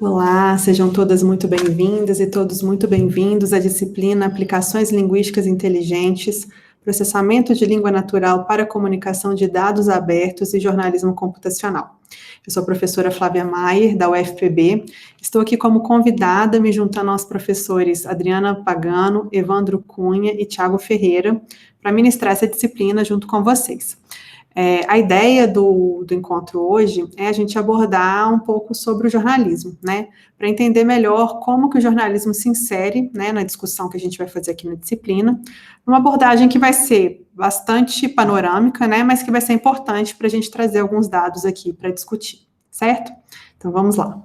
Olá, sejam todas muito bem-vindas e todos muito bem-vindos à disciplina Aplicações Linguísticas Inteligentes, Processamento de Língua Natural para Comunicação de Dados Abertos e Jornalismo Computacional. Eu sou a professora Flávia Maier, da UFPB. Estou aqui como convidada, me juntando aos professores Adriana Pagano, Evandro Cunha e Tiago Ferreira, para ministrar essa disciplina junto com vocês. A ideia do encontro hoje é a gente abordar um pouco sobre o jornalismo, né? Para entender melhor como que o jornalismo se insere, né, na discussão que a gente vai fazer aqui na disciplina. Uma abordagem que vai ser bastante panorâmica, né? Mas que vai ser importante para a gente trazer alguns dados aqui para discutir, certo? Então vamos lá.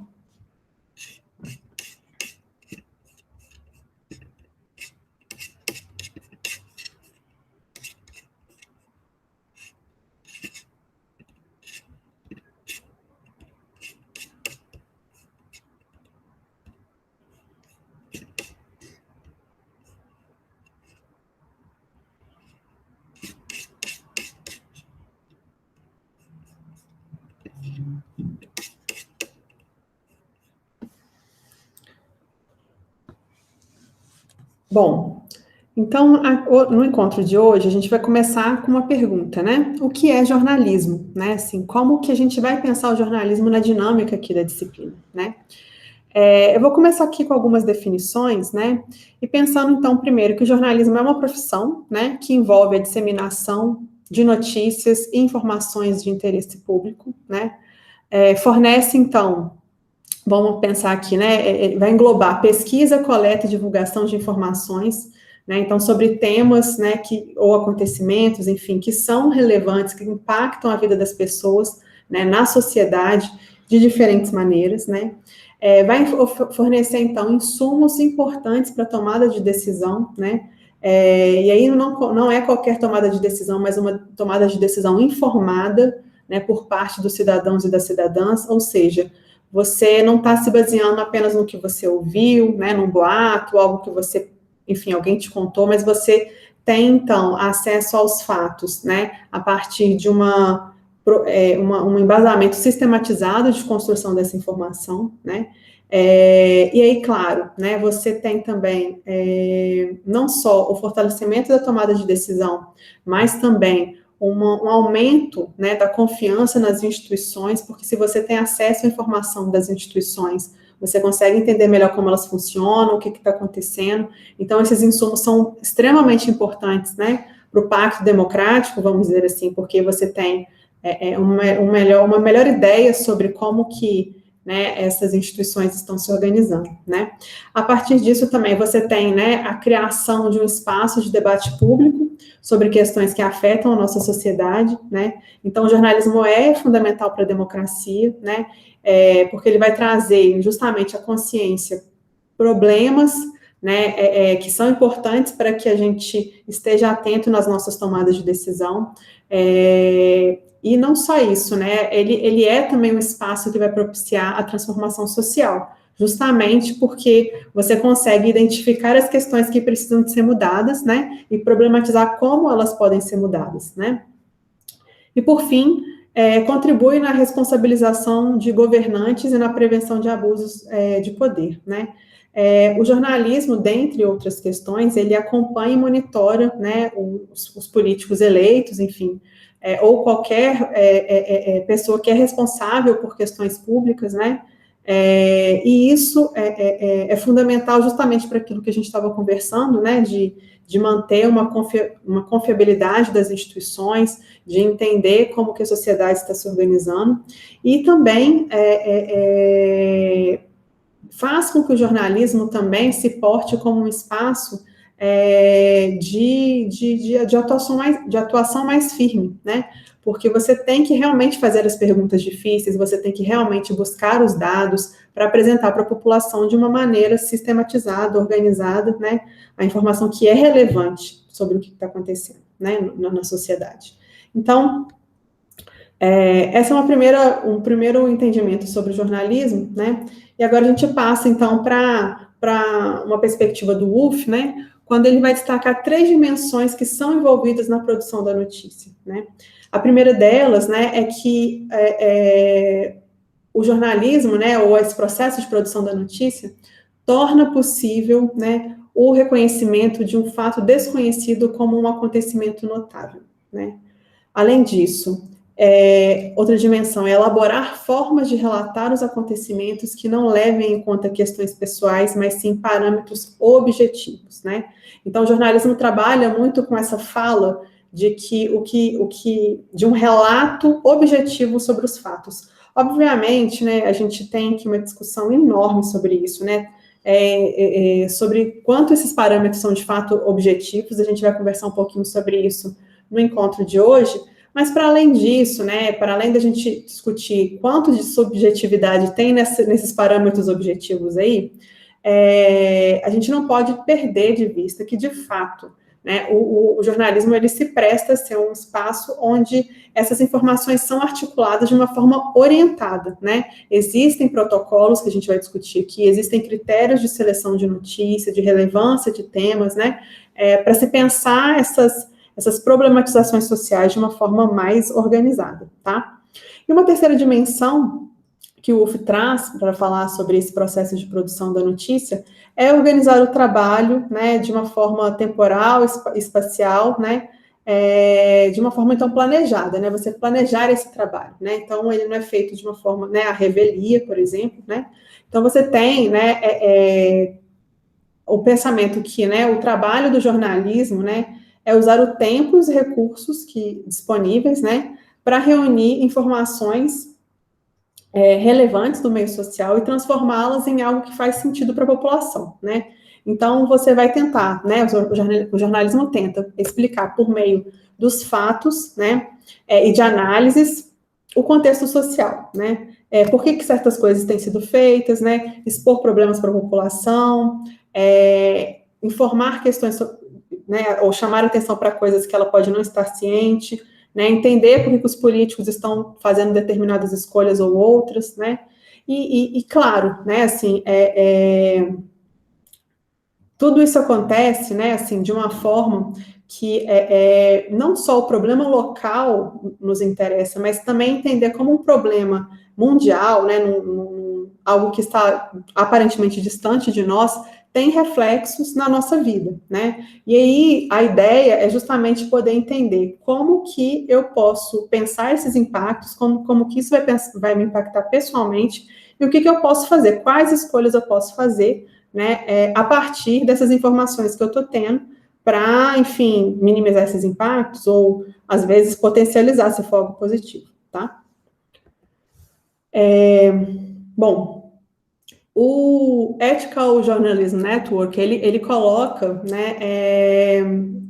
Bom, então, no encontro de hoje, a gente vai começar com uma pergunta, né? O que é jornalismo, né? Assim, como que a gente vai pensar o jornalismo na dinâmica aqui da disciplina, né? Eu vou começar aqui com algumas definições, né? E pensando, então, primeiro, que o jornalismo é uma profissão, né? Que envolve a disseminação de notícias e informações de interesse público, né? Fornece, então, vamos pensar aqui, né? Vai englobar pesquisa, coleta e divulgação de informações, né? Então, sobre temas, né, ou acontecimentos, enfim, que são relevantes, que impactam a vida das pessoas, né, na sociedade, de diferentes maneiras, né? Vai fornecer, então, insumos importantes para a tomada de decisão, né? E aí não é qualquer tomada de decisão, mas uma tomada de decisão informada, né, por parte dos cidadãos e das cidadãs, ou seja, você não está se baseando apenas no que você ouviu, né, num boato, algo que você, enfim, alguém te contou, mas você tem, então, acesso aos fatos, né, a partir de um embasamento sistematizado de construção dessa informação, né, e aí, claro, né, você tem também não só o fortalecimento da tomada de decisão, mas também um aumento, né, da confiança nas instituições, porque se você tem acesso à informação das instituições, você consegue entender melhor como elas funcionam, o que está acontecendo. Então, esses insumos são extremamente importantes, né, para o pacto democrático, vamos dizer assim, porque você tem uma melhor ideia sobre como que, né, essas instituições estão se organizando, né. A partir disso também você tem, né, a criação de um espaço de debate público sobre questões que afetam a nossa sociedade, né. Então, o jornalismo é fundamental para a democracia, né, porque ele vai trazer justamente a consciência, problemas, né, que são importantes para que a gente esteja atento nas nossas tomadas de decisão, e não só isso, né, ele é também um espaço que vai propiciar a transformação social, justamente porque você consegue identificar as questões que precisam de ser mudadas, né, e problematizar como elas podem ser mudadas, né. E, por fim, contribui na responsabilização de governantes e na prevenção de abusos de poder, né. O jornalismo, dentre outras questões, ele acompanha e monitora, né, os políticos eleitos, enfim, ou qualquer pessoa que é responsável por questões públicas, né, e isso é fundamental justamente para aquilo que a gente estava conversando, né, de manter uma confiabilidade das instituições, de entender como que a sociedade está se organizando, e também faz com que o jornalismo também se porte como um espaço de atuação mais firme, né? Porque você tem que realmente fazer as perguntas difíceis, você tem que realmente buscar os dados para apresentar para a população de uma maneira sistematizada, organizada, né? A informação que é relevante sobre o que está acontecendo, né? Na sociedade. Então, essa é um primeiro entendimento sobre o jornalismo, né? E agora a gente passa, então, para uma perspectiva do Wolff, né? Quando ele vai destacar 3 dimensões que são envolvidas na produção da notícia, né? A primeira delas, né, é que o jornalismo, né, ou esse processo de produção da notícia, torna possível, né, o reconhecimento de um fato desconhecido como um acontecimento notável, né? Além disso, outra dimensão é elaborar formas de relatar os acontecimentos que não levem em conta questões pessoais, mas sim parâmetros objetivos, né? Então, o jornalismo trabalha muito com essa fala de de um relato objetivo sobre os fatos. Obviamente, né, a gente tem aqui uma discussão enorme sobre isso, né? Sobre quanto esses parâmetros são de fato objetivos, a gente vai conversar um pouquinho sobre isso no encontro de hoje, mas para além disso, né, para além da gente discutir quanto de subjetividade tem nesses parâmetros objetivos aí, a gente não pode perder de vista que, de fato, né, o jornalismo ele se presta a ser um espaço onde essas informações são articuladas de uma forma orientada, né? Existem protocolos que a gente vai discutir aqui, existem critérios de seleção de notícia, de relevância de temas, né? Para se pensar essas problematizações sociais de uma forma mais organizada, tá? E uma terceira dimensão que o Wolff traz para falar sobre esse processo de produção da notícia é organizar o trabalho, né, de uma forma temporal, espacial, né, de uma forma, então, planejada, né, você planejar esse trabalho, né, então ele não é feito de uma forma, né, a revelia, por exemplo, né, então você tem, né, o pensamento que, né, o trabalho do jornalismo, né, é usar o tempo e os recursos disponíveis, né, para reunir informações relevantes do meio social e transformá-las em algo que faz sentido para a população, né? Então, você vai tentar, né, o jornalismo tenta explicar por meio dos fatos, né, e de análises, o contexto social, né? Por que certas coisas têm sido feitas, né? Expor problemas para a população, informar questões, né, ou chamar atenção para coisas que ela pode não estar ciente, né, entender por que os políticos estão fazendo determinadas escolhas ou outras, né, e claro, né, assim, tudo isso acontece, né, assim, de uma forma que não só o problema local nos interessa, mas também entender como um problema mundial, né, algo que está aparentemente distante de nós, tem reflexos na nossa vida, né? E aí a ideia é justamente poder entender como que eu posso pensar esses impactos, como que isso vai me impactar pessoalmente, e o que eu posso fazer, quais escolhas eu posso fazer, né, a partir dessas informações que eu estou tendo, para, enfim, minimizar esses impactos, ou, às vezes, potencializar, se for algo positivo, tá? Bom, o Ethical Journalism Network, ele coloca, né,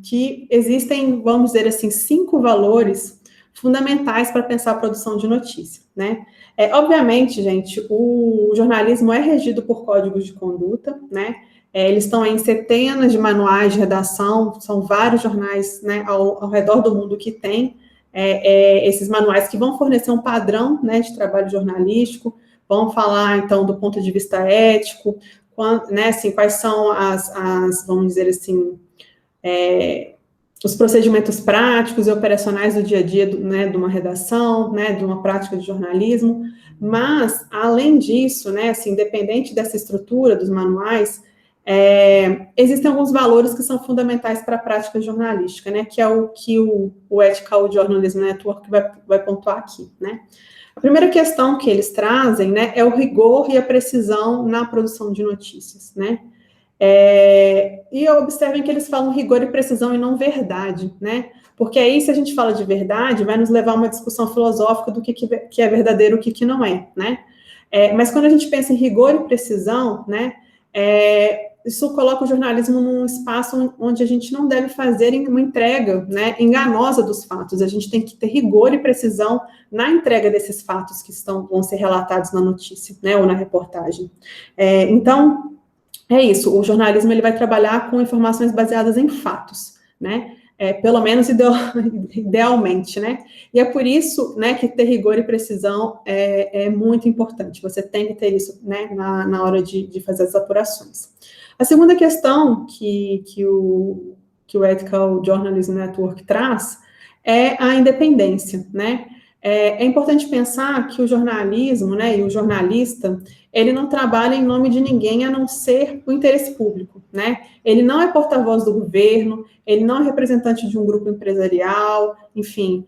que existem, vamos dizer assim, 5 valores fundamentais para pensar a produção de notícia, né? Obviamente, gente, o jornalismo é regido por códigos de conduta, né? Eles estão em centenas de manuais de redação, são vários jornais, né, ao redor do mundo que tem esses manuais que vão fornecer um padrão, né, de trabalho jornalístico, vão falar, então, do ponto de vista ético, né, assim, quais são vamos dizer assim, os procedimentos práticos e operacionais do dia a dia, né, de uma redação, né, de uma prática de jornalismo, mas, além disso, né, assim, independente dessa estrutura dos manuais, existem alguns valores que são fundamentais para a prática jornalística, né, que é o que o Ethical Journalism Network vai pontuar aqui, né. A primeira questão que eles trazem, né, é o rigor e a precisão na produção de notícias, né. E observem que eles falam rigor e precisão e não verdade, né? Porque aí, se a gente fala de verdade, vai nos levar a uma discussão filosófica do que é verdadeiro e o que não é, né? Mas quando a gente pensa em rigor e precisão, né? Isso coloca o jornalismo num espaço onde a gente não deve fazer uma entrega, né, enganosa dos fatos. A gente tem que ter rigor e precisão na entrega desses fatos que vão ser relatados na notícia, né, ou na reportagem. Então, é isso, o jornalismo ele vai trabalhar com informações baseadas em fatos, né? Pelo menos idealmente, né? E é por isso, né, que ter rigor e precisão é muito importante. Você tem que ter isso, né, na hora de fazer as apurações. A segunda questão que o Ethical Journalism Network traz é a independência, né? É importante pensar que o jornalismo, né, e o jornalista, ele não trabalha em nome de ninguém a não ser o interesse público, né? Ele não é porta-voz do governo, ele não é representante de um grupo empresarial, enfim,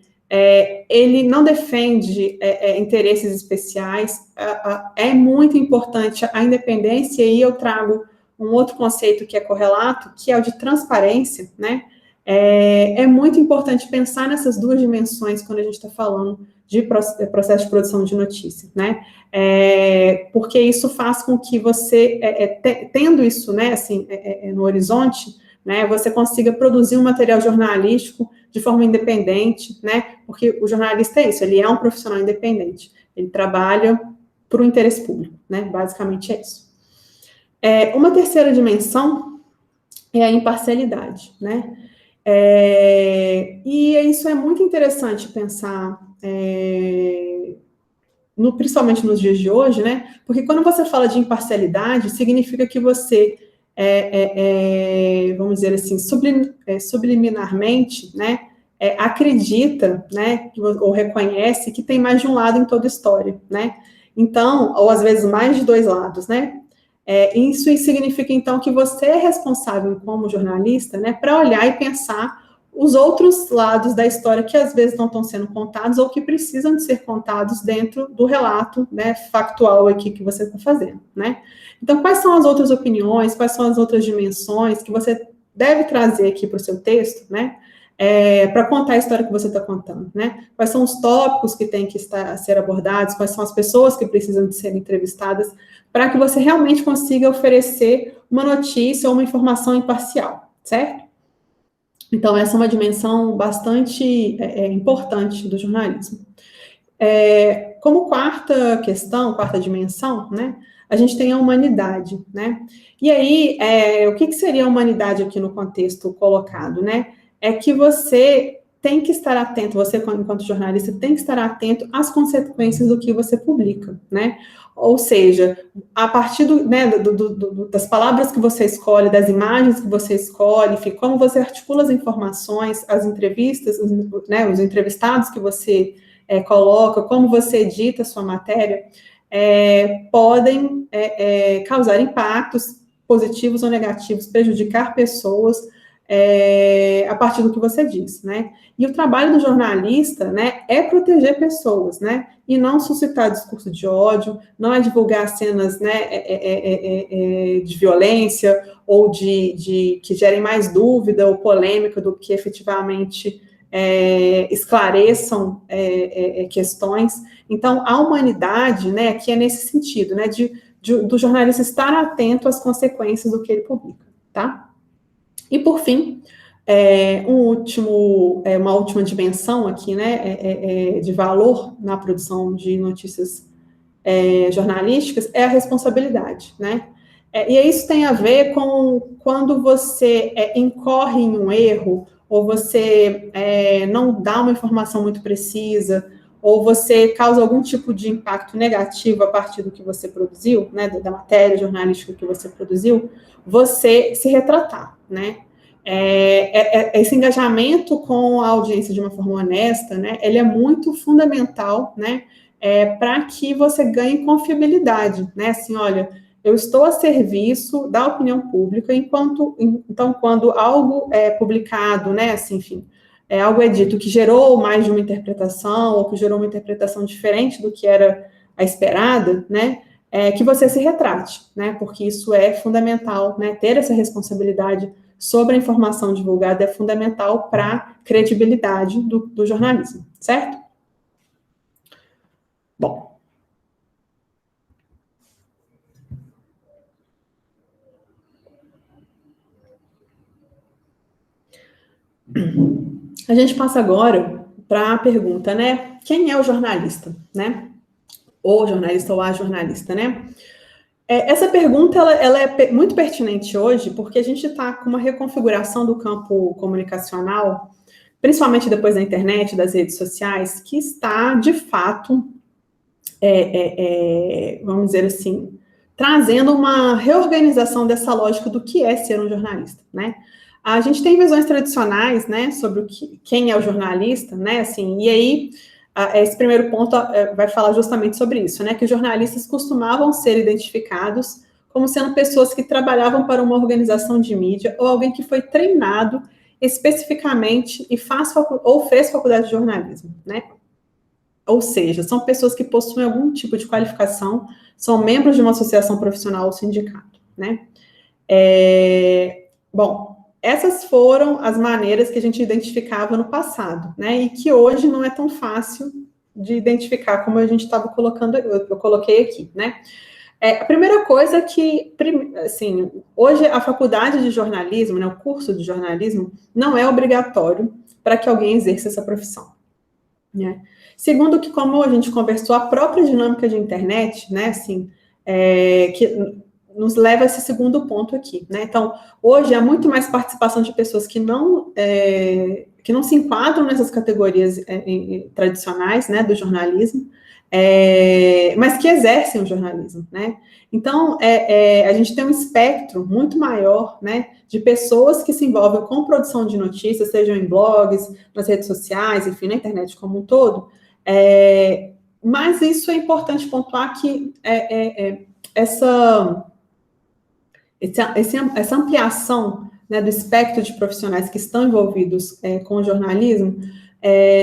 ele não defende interesses especiais. É muito importante a independência, e eu trago um outro conceito que é correlato, que é o de transparência, né? É muito importante pensar nessas duas dimensões quando a gente está falando de processo de produção de notícia, né? Porque isso faz com que você, tendo isso, né, assim, no horizonte, né, você consiga produzir um material jornalístico de forma independente, né? Porque o jornalista é isso, ele é um profissional independente, ele trabalha para o interesse público, né? Basicamente é isso. Uma terceira dimensão é a imparcialidade, né? E isso é muito interessante pensar, principalmente nos dias de hoje, né? Porque quando você fala de imparcialidade, significa que você, vamos dizer assim, subliminarmente, né? Acredita, né? Ou reconhece que tem mais de um lado em toda história, né? Então, ou às vezes mais de dois lados, né? Isso significa, então, que você é responsável, como jornalista, né, para olhar e pensar os outros lados da história que, às vezes, não estão sendo contados ou que precisam de ser contados dentro do relato, né, factual aqui que você está fazendo, né? Então, quais são as outras opiniões, quais são as outras dimensões que você deve trazer aqui para o seu texto, né, para contar a história que você está contando, né? Quais são os tópicos que têm que ser abordados, quais são as pessoas que precisam de ser entrevistadas, para que você realmente consiga oferecer uma notícia ou uma informação imparcial, certo? Então, essa é uma dimensão bastante importante do jornalismo. Como quarta questão, quarta dimensão, né, a gente tem a humanidade, né? E aí, o que seria a humanidade aqui no contexto colocado, né? É que você tem que estar atento, você, enquanto jornalista, tem que estar atento às consequências do que você publica, né? Ou seja, a partir das palavras que você escolhe, das imagens que você escolhe, enfim, como você articula as informações, as entrevistas, né, os entrevistados que você coloca, como você edita a sua matéria, podem causar impactos positivos ou negativos, prejudicar pessoas, a partir do que você diz, né? E o trabalho do jornalista, né, é proteger pessoas, né? E não suscitar discurso de ódio, não é divulgar cenas, né, de violência ou que gerem mais dúvida ou polêmica do que efetivamente esclareçam questões. Então, a humanidade, né, que é nesse sentido, né, do jornalista estar atento às consequências do que ele publica, tá? E, por fim, uma última dimensão aqui, né, de valor na produção de notícias jornalísticas é a responsabilidade, né? E isso tem a ver com quando você incorre em um erro, ou você não dá uma informação muito precisa, ou você causa algum tipo de impacto negativo a partir do que você produziu, né, da matéria jornalística que você produziu, você se retratar, né? Esse engajamento com a audiência de uma forma honesta, né, ele é muito fundamental, né, para que você ganhe confiabilidade, né, assim, olha, eu estou a serviço da opinião pública, então, quando algo é publicado, né, assim, enfim, algo é dito que gerou mais de uma interpretação, ou que gerou uma interpretação diferente do que era a esperada, né, que você se retrate, né, porque isso é fundamental, né, ter essa responsabilidade sobre a informação divulgada é fundamental para a credibilidade do jornalismo, certo? Bom. A gente passa agora para a pergunta, né? Quem é o jornalista, né? Ou jornalista ou a jornalista, né? Essa pergunta ela é muito pertinente hoje, porque a gente está com uma reconfiguração do campo comunicacional, principalmente depois da internet, das redes sociais, que está, de fato, vamos dizer assim, trazendo uma reorganização dessa lógica do que é ser um jornalista, né? A gente tem visões tradicionais, né, sobre quem é o jornalista, né, assim, e aí esse primeiro ponto vai falar justamente sobre isso, né? Que os jornalistas costumavam ser identificados como sendo pessoas que trabalhavam para uma organização de mídia ou alguém que foi treinado especificamente e fez faculdade de jornalismo, né? Ou seja, são pessoas que possuem algum tipo de qualificação, são membros de uma associação profissional ou sindicato, né? Bom, essas foram as maneiras que a gente identificava no passado, né? E que hoje não é tão fácil de identificar como a gente estava colocando, eu coloquei aqui, né? A primeira coisa é que, assim, hoje a faculdade de jornalismo, né, o curso de jornalismo, não é obrigatório para que alguém exerça essa profissão, né? Segundo que, como a gente conversou, a própria dinâmica de internet, né, assim, que nos leva a esse segundo ponto aqui, né? Então, hoje há muito mais participação de pessoas que não se enquadram nessas categorias tradicionais, né, do jornalismo, mas que exercem o jornalismo, né? Então, a gente tem um espectro muito maior, né, de pessoas que se envolvem com produção de notícias, sejam em blogs, nas redes sociais, enfim, na internet como um todo, mas isso é importante pontuar que essa ampliação, né, do espectro de profissionais que estão envolvidos com o jornalismo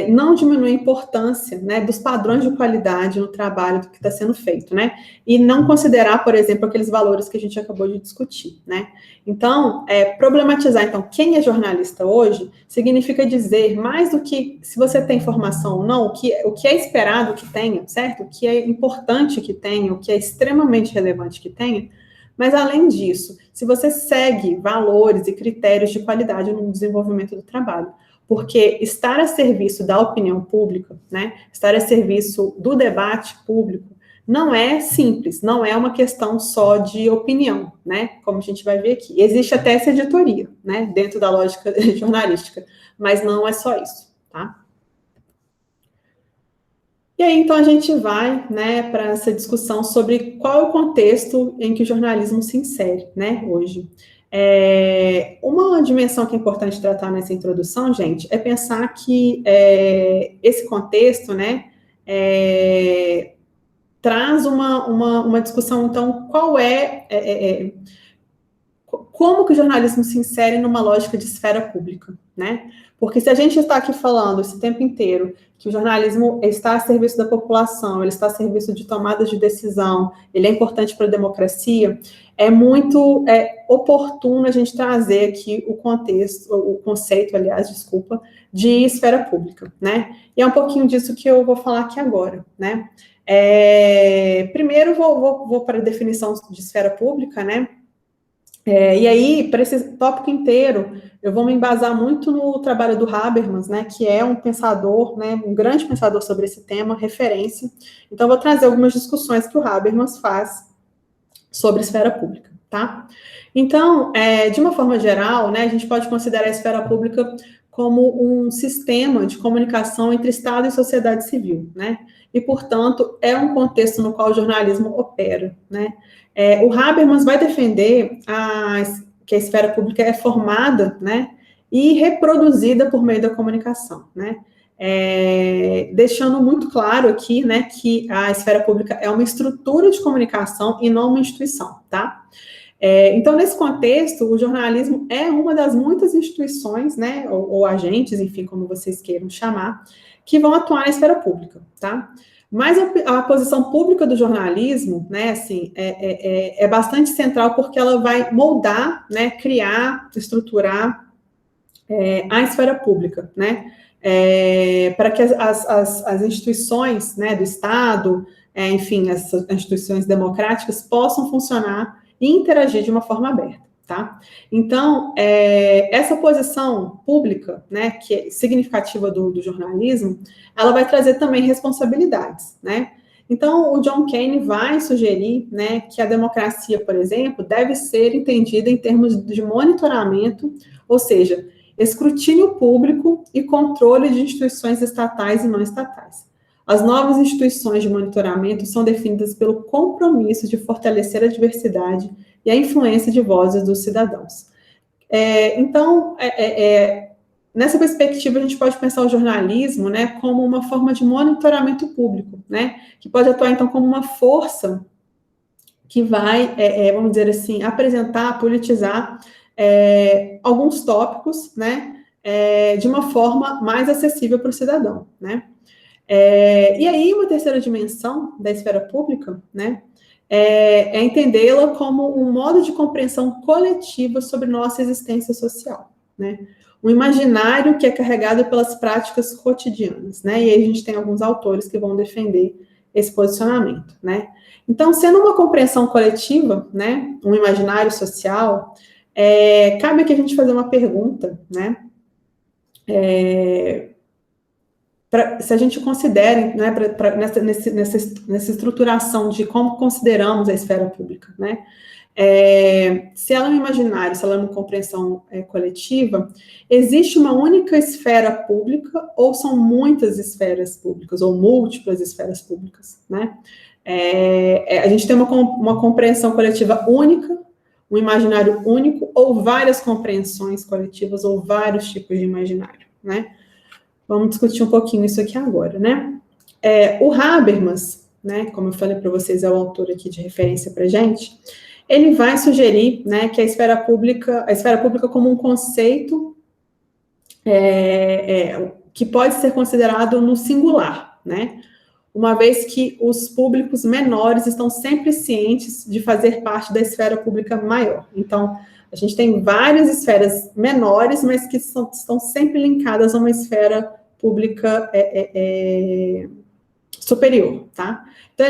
não diminui a importância, né, dos padrões de qualidade no trabalho que está sendo feito, né, e não considerar, por exemplo, aqueles valores que a gente acabou de discutir, né. Então, problematizar, então, quem é jornalista hoje significa dizer mais do que se você tem formação ou não, o que é esperado que tenha, certo? O que é importante que tenha, o que é extremamente relevante que tenha. Mas, além disso, se você segue valores e critérios de qualidade no desenvolvimento do trabalho, porque estar a serviço da opinião pública, né, estar a serviço do debate público, não é simples, não é uma questão só de opinião, né, como a gente vai ver aqui. Existe até essa editoria, né, dentro da lógica jornalística, mas não é só isso, tá? E aí, então, a gente vai, né, para essa discussão sobre qual é o contexto em que o jornalismo se insere, né, hoje. Uma dimensão que é importante tratar nessa introdução, gente, é pensar que esse contexto, né, traz uma discussão, então, como que o jornalismo se insere numa lógica de esfera pública, né? Porque se a gente está aqui falando esse tempo inteiro que o jornalismo está a serviço da população, ele está a serviço de tomadas de decisão, ele é importante para a democracia, é muito oportuno a gente trazer aqui o conceito, aliás, desculpa, de esfera pública, né? E é um pouquinho disso que eu vou falar aqui agora, né? Primeiro, vou para a definição de esfera pública, né? E aí, para esse tópico inteiro, eu vou me embasar muito no trabalho do Habermas, né, que é um pensador, né, um grande pensador sobre esse tema, referência. Então, eu vou trazer algumas discussões que o Habermas faz sobre esfera pública, tá? Então, de uma forma geral, né, a gente pode considerar a esfera pública como um sistema de comunicação entre Estado e sociedade civil, né? E, portanto, é um contexto no qual o jornalismo opera, né? O Habermas vai defender que a esfera pública é formada, né, e reproduzida por meio da comunicação, né? Deixando muito claro aqui, né, que a esfera pública é uma estrutura de comunicação e não uma instituição, tá? Então, nesse contexto, o jornalismo é uma das muitas instituições, né, ou agentes, enfim, como vocês queiram chamar, que vão atuar na esfera pública, tá? Mas a posição pública do jornalismo, né, assim, é bastante central porque ela vai moldar, né, criar, estruturar a esfera pública, né, para que as instituições, né, do Estado, enfim, as instituições democráticas possam funcionar e interagir de uma forma aberta, tá? Então, essa posição pública, né, que é significativa do jornalismo, ela vai trazer também responsabilidades, né? Então, o John Kane vai sugerir, né, que a democracia, por exemplo, deve ser entendida em termos de monitoramento, ou seja, escrutínio público e controle de instituições estatais e não estatais. As novas instituições de monitoramento são definidas pelo compromisso de fortalecer a diversidade e a influência de vozes dos cidadãos. Então, nessa perspectiva, a gente pode pensar o jornalismo, né, como uma forma de monitoramento público, né, que pode atuar, então, como uma força que vai, vamos dizer assim, apresentar, politizar alguns tópicos, né, de uma forma mais acessível para o cidadão, né. E aí, uma terceira dimensão da esfera pública, né, é entendê-la como um modo de compreensão coletiva sobre nossa existência social, né, um imaginário que é carregado pelas práticas cotidianas, né, e aí a gente tem alguns autores que vão defender esse posicionamento, né. Então, sendo uma compreensão coletiva, né, um imaginário social, cabe aqui a gente fazer uma pergunta, né, se a gente considera, né, nessa estruturação de como consideramos a esfera pública, né, se ela é um imaginário, se ela é uma compreensão coletiva, existe uma única esfera pública ou são muitas esferas públicas, ou múltiplas esferas públicas, né? A gente tem uma compreensão coletiva única, um imaginário único, ou várias compreensões coletivas, ou vários tipos de imaginário, né? Vamos discutir um pouquinho isso aqui agora, né? O Habermas, né, como eu falei para vocês, é o autor aqui de referência para a gente, ele vai sugerir, né, que a esfera pública como um conceito que pode ser considerado no singular, né? Uma vez que os públicos menores estão sempre cientes de fazer parte da esfera pública maior. Então, a gente tem várias esferas menores, mas que estão sempre linkadas a uma esfera pública superior, tá? Então,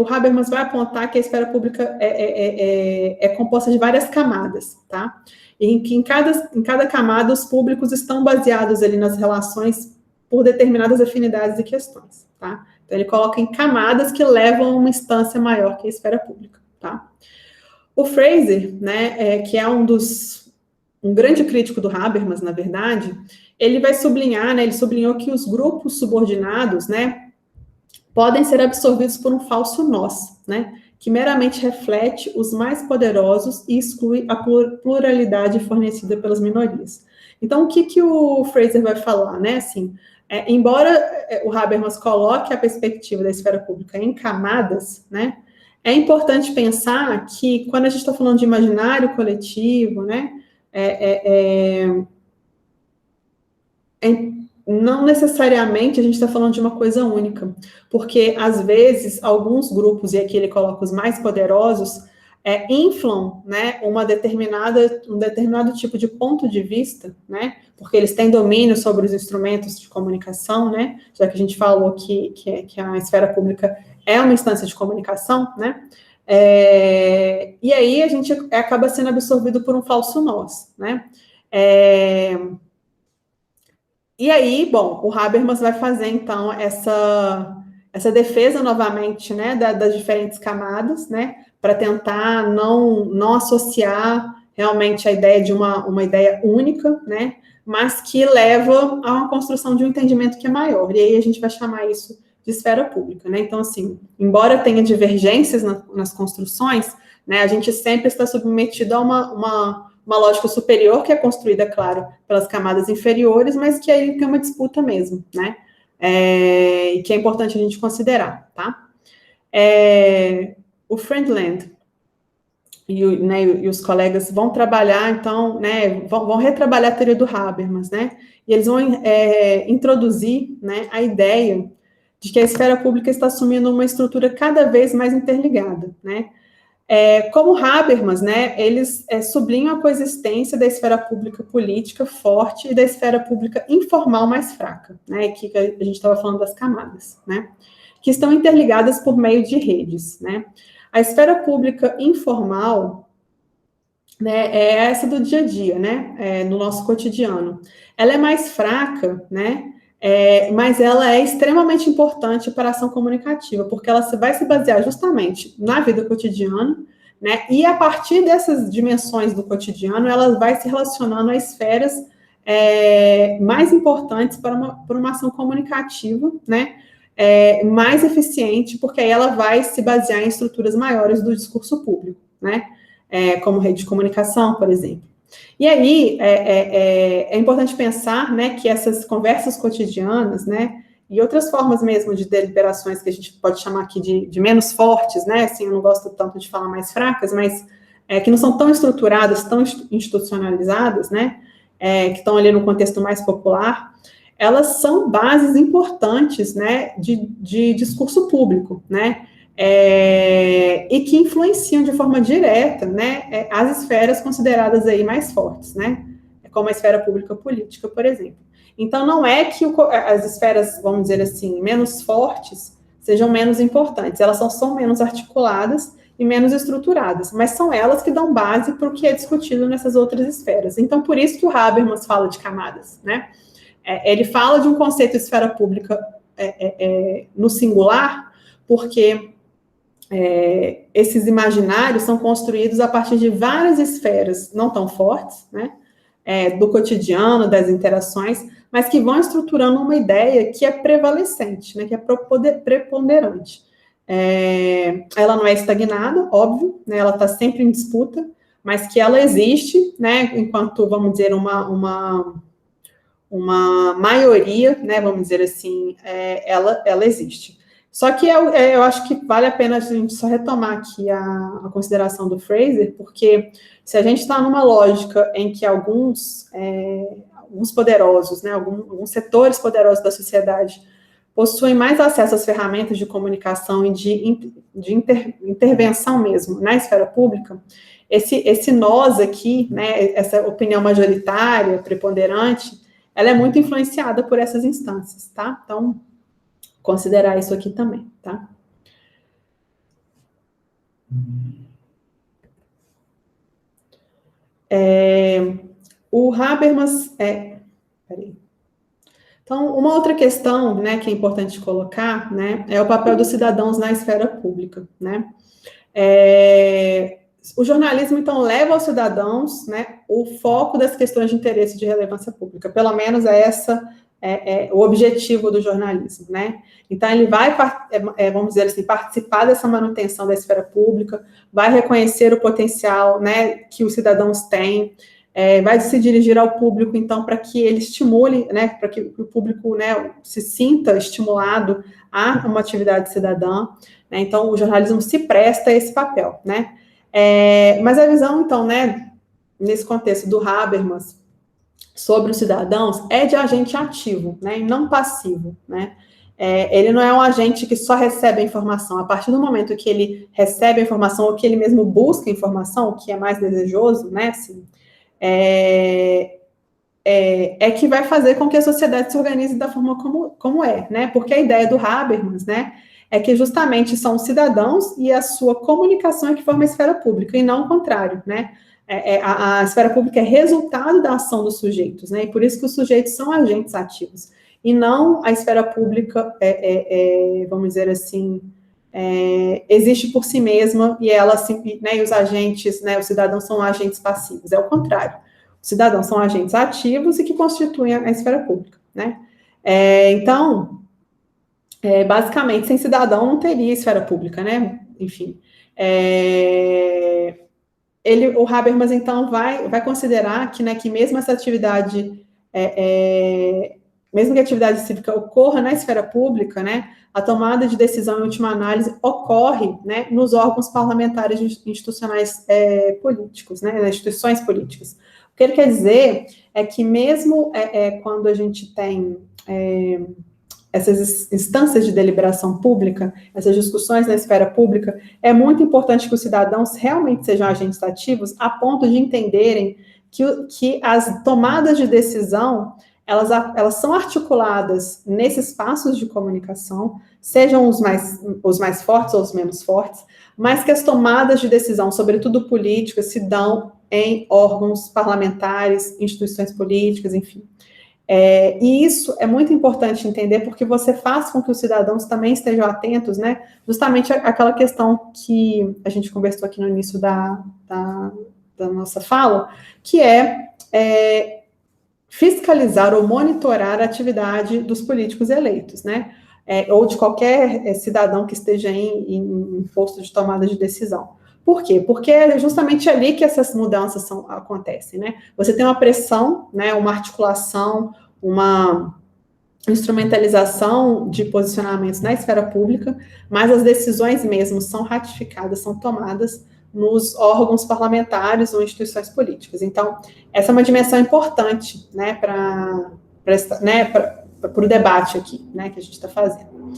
o Habermas vai apontar que a esfera pública é composta de várias camadas, tá? E que em cada camada os públicos estão baseados ali nas relações por determinadas afinidades e questões, tá? Então, ele coloca em camadas que levam a uma instância maior que a esfera pública, tá? O Fraser, né, que é um grande crítico do Habermas, na verdade, ele vai sublinhar, né, ele sublinhou que os grupos subordinados, né, podem ser absorvidos por um falso nós, né, que meramente reflete os mais poderosos e exclui a pluralidade fornecida pelas minorias. Então, o que o Fraser vai falar, né, assim, embora o Habermas coloque a perspectiva da esfera pública em camadas, né, é importante pensar que, quando a gente está falando de imaginário coletivo, né, não necessariamente a gente está falando de uma coisa única, porque, às vezes, alguns grupos, e aqui ele coloca os mais poderosos, inflam, né, um determinado tipo de ponto de vista, né, porque eles têm domínio sobre os instrumentos de comunicação, né, já que a gente falou que a esfera pública é uma instância de comunicação, né, e aí a gente acaba sendo absorvido por um falso nós, né. E aí, bom, o Habermas vai fazer, então, essa defesa novamente, né, das diferentes camadas, né, para tentar não associar realmente a ideia de uma ideia única, né, mas que leva a uma construção de um entendimento que é maior. E aí a gente vai chamar isso de esfera pública, né? Então, assim, embora tenha divergências nas construções, né, a gente sempre está submetido a uma lógica superior, que é construída, claro, pelas camadas inferiores, mas que aí tem uma disputa mesmo, né? E que é importante a gente considerar, tá? O Friedland e os colegas vão trabalhar, então, né, vão retrabalhar a teoria do Habermas, né? E eles vão introduzir, né, a ideia de que a esfera pública está assumindo uma estrutura cada vez mais interligada, né? Como Habermas, né, eles sublinham a coexistência da esfera pública política forte e da esfera pública informal mais fraca, né, que a gente estava falando das camadas, né, que estão interligadas por meio de redes, né. A esfera pública informal, né, é essa do dia a dia, né, no nosso cotidiano. Ela é mais fraca, né, mas ela é extremamente importante para a ação comunicativa, porque ela vai se basear justamente na vida cotidiana, né, e a partir dessas dimensões do cotidiano, ela vai se relacionando a esferas mais importantes para uma ação comunicativa, né, mais eficiente, porque aí ela vai se basear em estruturas maiores do discurso público, né, como rede de comunicação, por exemplo. E aí, é importante pensar, né, que essas conversas cotidianas, né, e outras formas mesmo de deliberações que a gente pode chamar aqui de menos fortes, né, assim, eu não gosto tanto de falar mais fracas, mas que não são tão estruturadas, tão institucionalizadas, né, que estão ali no contexto mais popular, elas são bases importantes, né, de discurso público, né, e que influenciam de forma direta, né, as esferas consideradas aí mais fortes, né, como a esfera pública política, por exemplo. Então, não é que as esferas, vamos dizer assim, menos fortes sejam menos importantes, elas são menos articuladas e menos estruturadas, mas são elas que dão base para o que é discutido nessas outras esferas. Então, por isso que o Habermas fala de camadas, né? Ele fala de um conceito de esfera pública no singular, porque esses imaginários são construídos a partir de várias esferas não tão fortes, né? Do cotidiano, das interações, mas que vão estruturando uma ideia que é prevalecente, né? Que é preponderante. Ela não é estagnada, óbvio, né? Ela está sempre em disputa, mas que ela existe, né? Enquanto, vamos dizer, uma maioria, né, vamos dizer assim, ela existe. Só que eu acho que vale a pena a gente só retomar aqui a consideração do Fraser, porque se a gente está numa lógica em que alguns poderosos, né, alguns setores poderosos da sociedade possuem mais acesso às ferramentas de comunicação e de intervenção mesmo na esfera pública, esse nós aqui, né, essa opinião majoritária, preponderante, ela é muito influenciada por essas instâncias, tá? Então, considerar isso aqui também, tá? O Habermas... Peraí. Então, uma outra questão, né, que é importante colocar, né, é o papel dos cidadãos na esfera pública, né? O jornalismo, então, leva aos cidadãos, né, o foco das questões de interesse de relevância pública. Pelo menos o objetivo do jornalismo, né? Então, ele vai, vamos dizer assim, participar dessa manutenção da esfera pública, vai reconhecer o potencial, né, que os cidadãos têm, vai se dirigir ao público, então, para que ele estimule, né, para que o público, né, se sinta estimulado a uma atividade cidadã, né? Então, o jornalismo se presta a esse papel, né? Mas a visão, então, né, nesse contexto do Habermas sobre os cidadãos é de agente ativo, né, e não passivo, né? Ele não é um agente que só recebe a informação. A partir do momento que ele recebe a informação ou que ele mesmo busca a informação, o que é mais desejoso, né, assim, que vai fazer com que a sociedade se organize da forma como é, né? Porque a ideia do Habermas, né, é que justamente são os cidadãos e a sua comunicação é que forma a esfera pública, e não o contrário, né? A esfera pública é resultado da ação dos sujeitos, né? E por isso que os sujeitos são agentes ativos, e não a esfera pública, vamos dizer assim, existe por si mesma, e ela, né, e os agentes, né, os cidadãos são agentes passivos, é o contrário. Os cidadãos são agentes ativos e que constituem a esfera pública, né? Então, basicamente, sem cidadão não teria esfera pública, né? Enfim, o Habermas, então, vai considerar que, né, que mesmo essa atividade, mesmo que a atividade cívica ocorra na esfera pública, né, a tomada de decisão, em última análise, ocorre, né, nos órgãos parlamentares institucionais políticos, né, nas instituições políticas. O que ele quer dizer é que mesmo quando a gente tem essas instâncias de deliberação pública, essas discussões na esfera pública, é muito importante que os cidadãos realmente sejam agentes ativos a ponto de entenderem que as tomadas de decisão, elas são articuladas nesses espaços de comunicação, sejam os mais fortes ou os menos fortes, mas que as tomadas de decisão, sobretudo políticas, se dão em órgãos parlamentares, instituições políticas, enfim. E isso é muito importante entender, porque você faz com que os cidadãos também estejam atentos, né, justamente aquela questão que a gente conversou aqui no início da nossa fala, que fiscalizar ou monitorar a atividade dos políticos eleitos, né, ou de qualquer cidadão que esteja em posto de tomada de decisão. Por quê? Porque é justamente ali que essas mudanças acontecem, né? Você tem uma pressão, né, uma articulação, uma instrumentalização de posicionamentos na esfera pública, mas as decisões mesmo são ratificadas, são tomadas nos órgãos parlamentares ou instituições políticas. Então, essa é uma dimensão importante, né, para o debate aqui, né, que a gente está fazendo.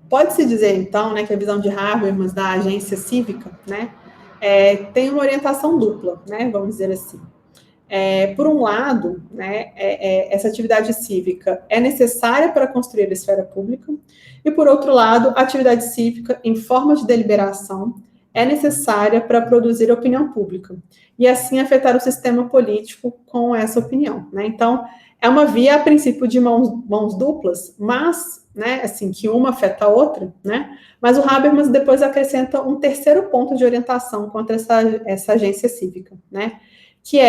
Pode-se dizer, então, né, que a visão de Habermas da agência cívica, né, tem uma orientação dupla, né, vamos dizer assim. Por um lado, né, essa atividade cívica é necessária para construir a esfera pública, e, por outro lado, a atividade cívica, em forma de deliberação, é necessária para produzir opinião pública, e assim afetar o sistema político com essa opinião, né? Então, é uma via, a princípio, de mãos duplas, mas, né, assim, que uma afeta a outra, né? Mas o Habermas depois acrescenta um terceiro ponto de orientação contra essa agência cívica, né? Que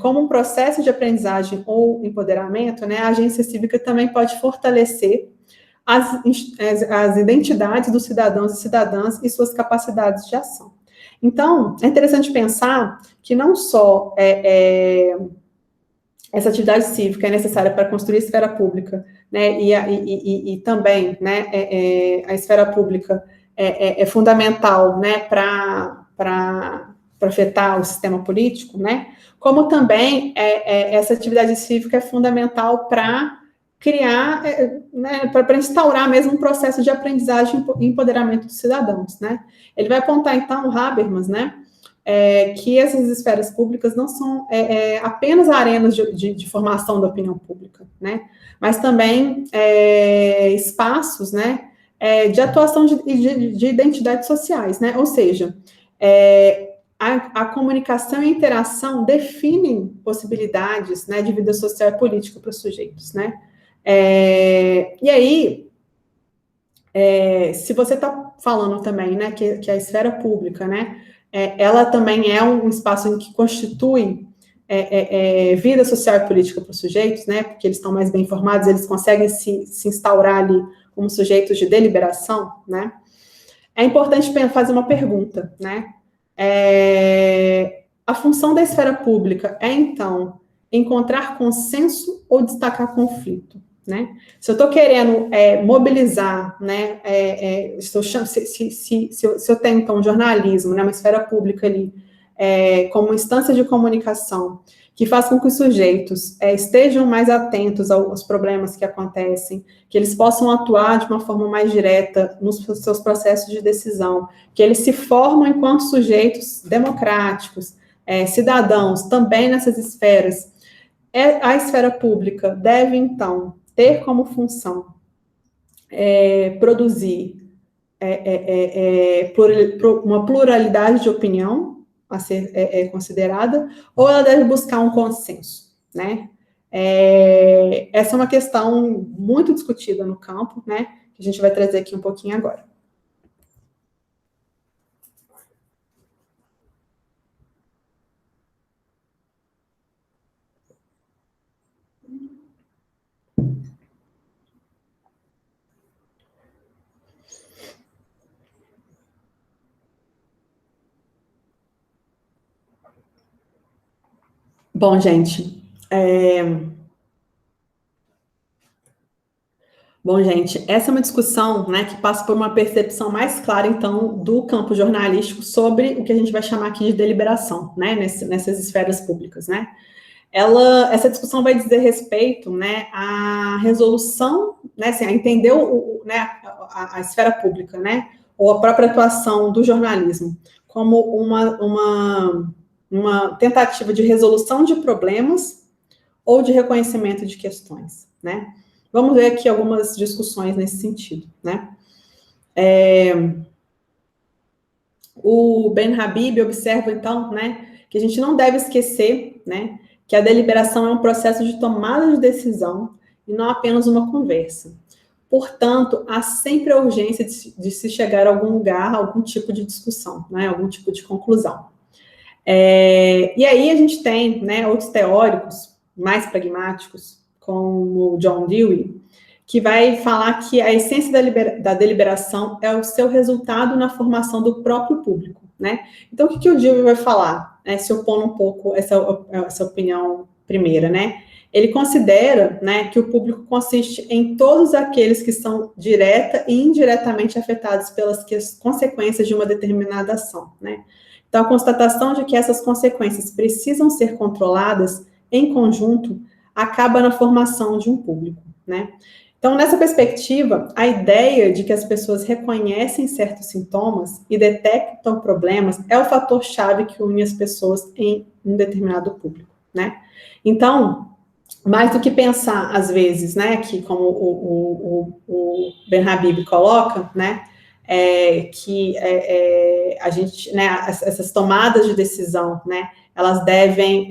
como um processo de aprendizagem ou empoderamento, né, a agência cívica também pode fortalecer as identidades dos cidadãos e cidadãs e suas capacidades de ação. Então, é interessante pensar que não só essa atividade cívica é necessária para construir a esfera pública, né, e também, né, a esfera pública é fundamental, né, para afetar o sistema político, né, como também essa atividade cívica é fundamental para criar, né, para instaurar mesmo um processo de aprendizagem e empoderamento dos cidadãos, né. Ele vai apontar, então, o Habermas, né, que essas esferas públicas não são apenas arenas de formação da opinião pública, né, mas também espaços, né, de atuação de identidades sociais, né, ou seja, a comunicação e a interação definem possibilidades, né, de vida social e política para os sujeitos, né, e aí, se você está falando também, né, que a esfera pública, né, ela também é um espaço em que constitui vida social e política para os sujeitos, né, porque eles estão mais bem informados, eles conseguem se instaurar ali como sujeitos de deliberação, né, é importante fazer uma pergunta, né, a função da esfera pública é, então, encontrar consenso ou destacar conflito, né? Se eu estou querendo mobilizar, né, se eu tenho, então, jornalismo, né, uma esfera pública ali, como instância de comunicação, que faz com que os sujeitos estejam mais atentos aos problemas que acontecem, que eles possam atuar de uma forma mais direta nos seus processos de decisão, que eles se formam enquanto sujeitos democráticos, cidadãos, também nessas esferas. A esfera pública deve, então, ter como função produzir uma pluralidade de opinião a ser considerada, ou ela deve buscar um consenso, né? Essa é uma questão muito discutida no campo, né? Que a gente vai trazer aqui um pouquinho agora. Bom, gente, essa é uma discussão, né, que passa por uma percepção mais clara, então, do campo jornalístico sobre o que a gente vai chamar aqui de deliberação, né, nessas esferas públicas, né. Essa discussão vai dizer respeito, né, à resolução, né, assim, a entender né, a esfera pública, né, ou a própria atuação do jornalismo como uma tentativa de resolução de problemas ou de reconhecimento de questões, né. Vamos ver aqui algumas discussões nesse sentido, né. O Ben Habib observa, então, né, que a gente não deve esquecer, né, que a deliberação é um processo de tomada de decisão e não apenas uma conversa. Portanto, há sempre a urgência de se chegar a algum lugar, a algum tipo de discussão, né, algum tipo de conclusão. E aí a gente tem, né, outros teóricos mais pragmáticos, como John Dewey, que vai falar que a essência da deliberação é o seu resultado na formação do próprio público, né? Então, o que o Dewey vai falar, né, se opondo um pouco essa opinião primeira, né? Ele considera, né, que o público consiste em todos aqueles que são direta e indiretamente afetados pelas consequências de uma determinada ação, né? Então, a constatação de que essas consequências precisam ser controladas em conjunto acaba na formação de um público, né? Então, nessa perspectiva, a ideia de que as pessoas reconhecem certos sintomas e detectam problemas é o fator-chave que une as pessoas em um determinado público, né? Então, mais do que pensar, às vezes, né, que como o Ben Habib coloca, né, a gente, né, essas tomadas de decisão, né, elas devem,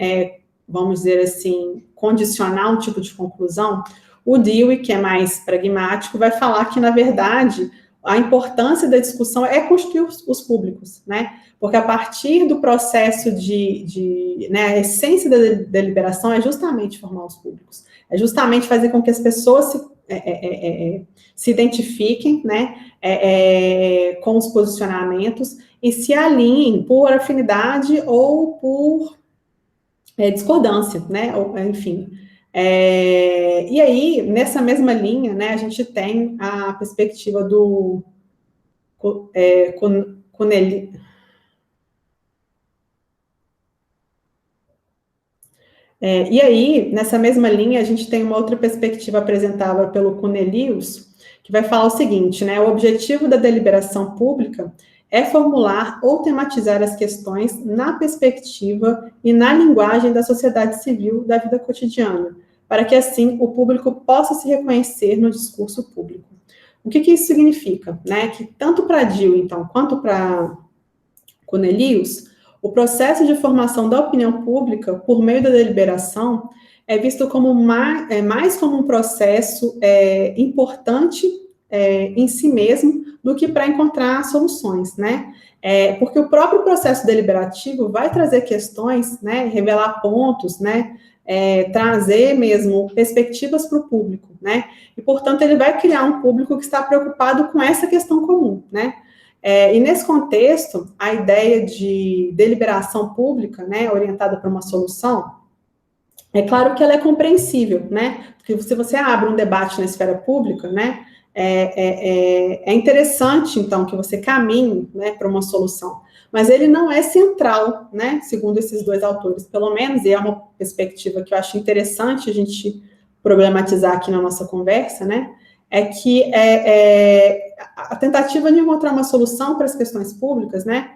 vamos dizer assim, condicionar um tipo de conclusão. O Dewey, que é mais pragmático, vai falar que, na verdade, a importância da discussão é construir os públicos, né? Porque a partir do processo né, a essência da deliberação é justamente formar os públicos, é justamente fazer com que as pessoas se identifiquem, né, com os posicionamentos e se alinhem por afinidade ou por discordância, né, ou, enfim. E aí, nessa mesma linha, né, a gente tem a perspectiva do Cuneli. E aí, nessa mesma linha, a gente tem uma outra perspectiva apresentada pelo Cornelius, que vai falar o seguinte, né? O objetivo da deliberação pública é formular ou tematizar as questões na perspectiva e na linguagem da sociedade civil da vida cotidiana, para que, assim, o público possa se reconhecer no discurso público. O que isso significa? Né? Que tanto para Dewey, então, quanto para Cornelius, o processo de formação da opinião pública por meio da deliberação é visto como mais como um processo importante em si mesmo do que para encontrar soluções, né? Porque o próprio processo deliberativo vai trazer questões, né? Revelar pontos, né? Trazer mesmo perspectivas para o público, né? E, portanto, ele vai criar um público que está preocupado com essa questão comum, né? E nesse contexto, a ideia de deliberação pública, né, orientada para uma solução, é claro que ela é compreensível, né? Porque se você abre um debate na esfera pública, né, é interessante, então, que você caminhe, né, para uma solução. Mas ele não é central, né, segundo esses dois autores, pelo menos, e é uma perspectiva que eu acho interessante a gente problematizar aqui na nossa conversa, né? É que a tentativa de encontrar uma solução para as questões públicas, né,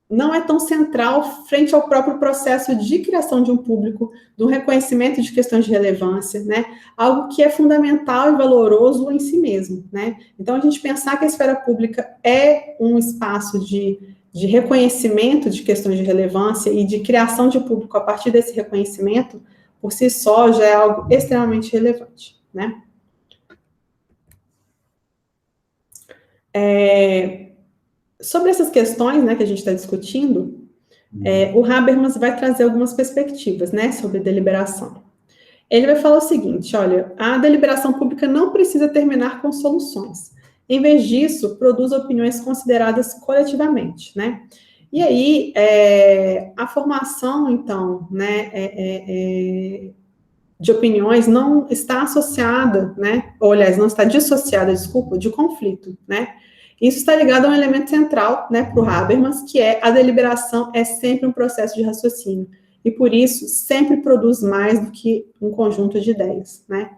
não é tão central frente ao próprio processo de criação de um público, do reconhecimento de questões de relevância, né, algo que é fundamental e valoroso em si mesmo, né. Então, a gente pensar que a esfera pública é um espaço de reconhecimento de questões de relevância e de criação de público a partir desse reconhecimento, por si só, já é algo extremamente relevante, né? Sobre essas questões, né, que a gente está discutindo, o Habermas vai trazer algumas perspectivas, né, sobre deliberação. Ele vai falar o seguinte, olha, a deliberação pública não precisa terminar com soluções. Em vez disso, produz opiniões consideradas coletivamente, né? E aí, a formação, então, né, de opiniões não está associada, né, ou aliás, não está dissociada, desculpa, de conflito, né? Isso está ligado a um elemento central, né, para o Habermas, que é a deliberação é sempre um processo de raciocínio, e por isso sempre produz mais do que um conjunto de ideias, né?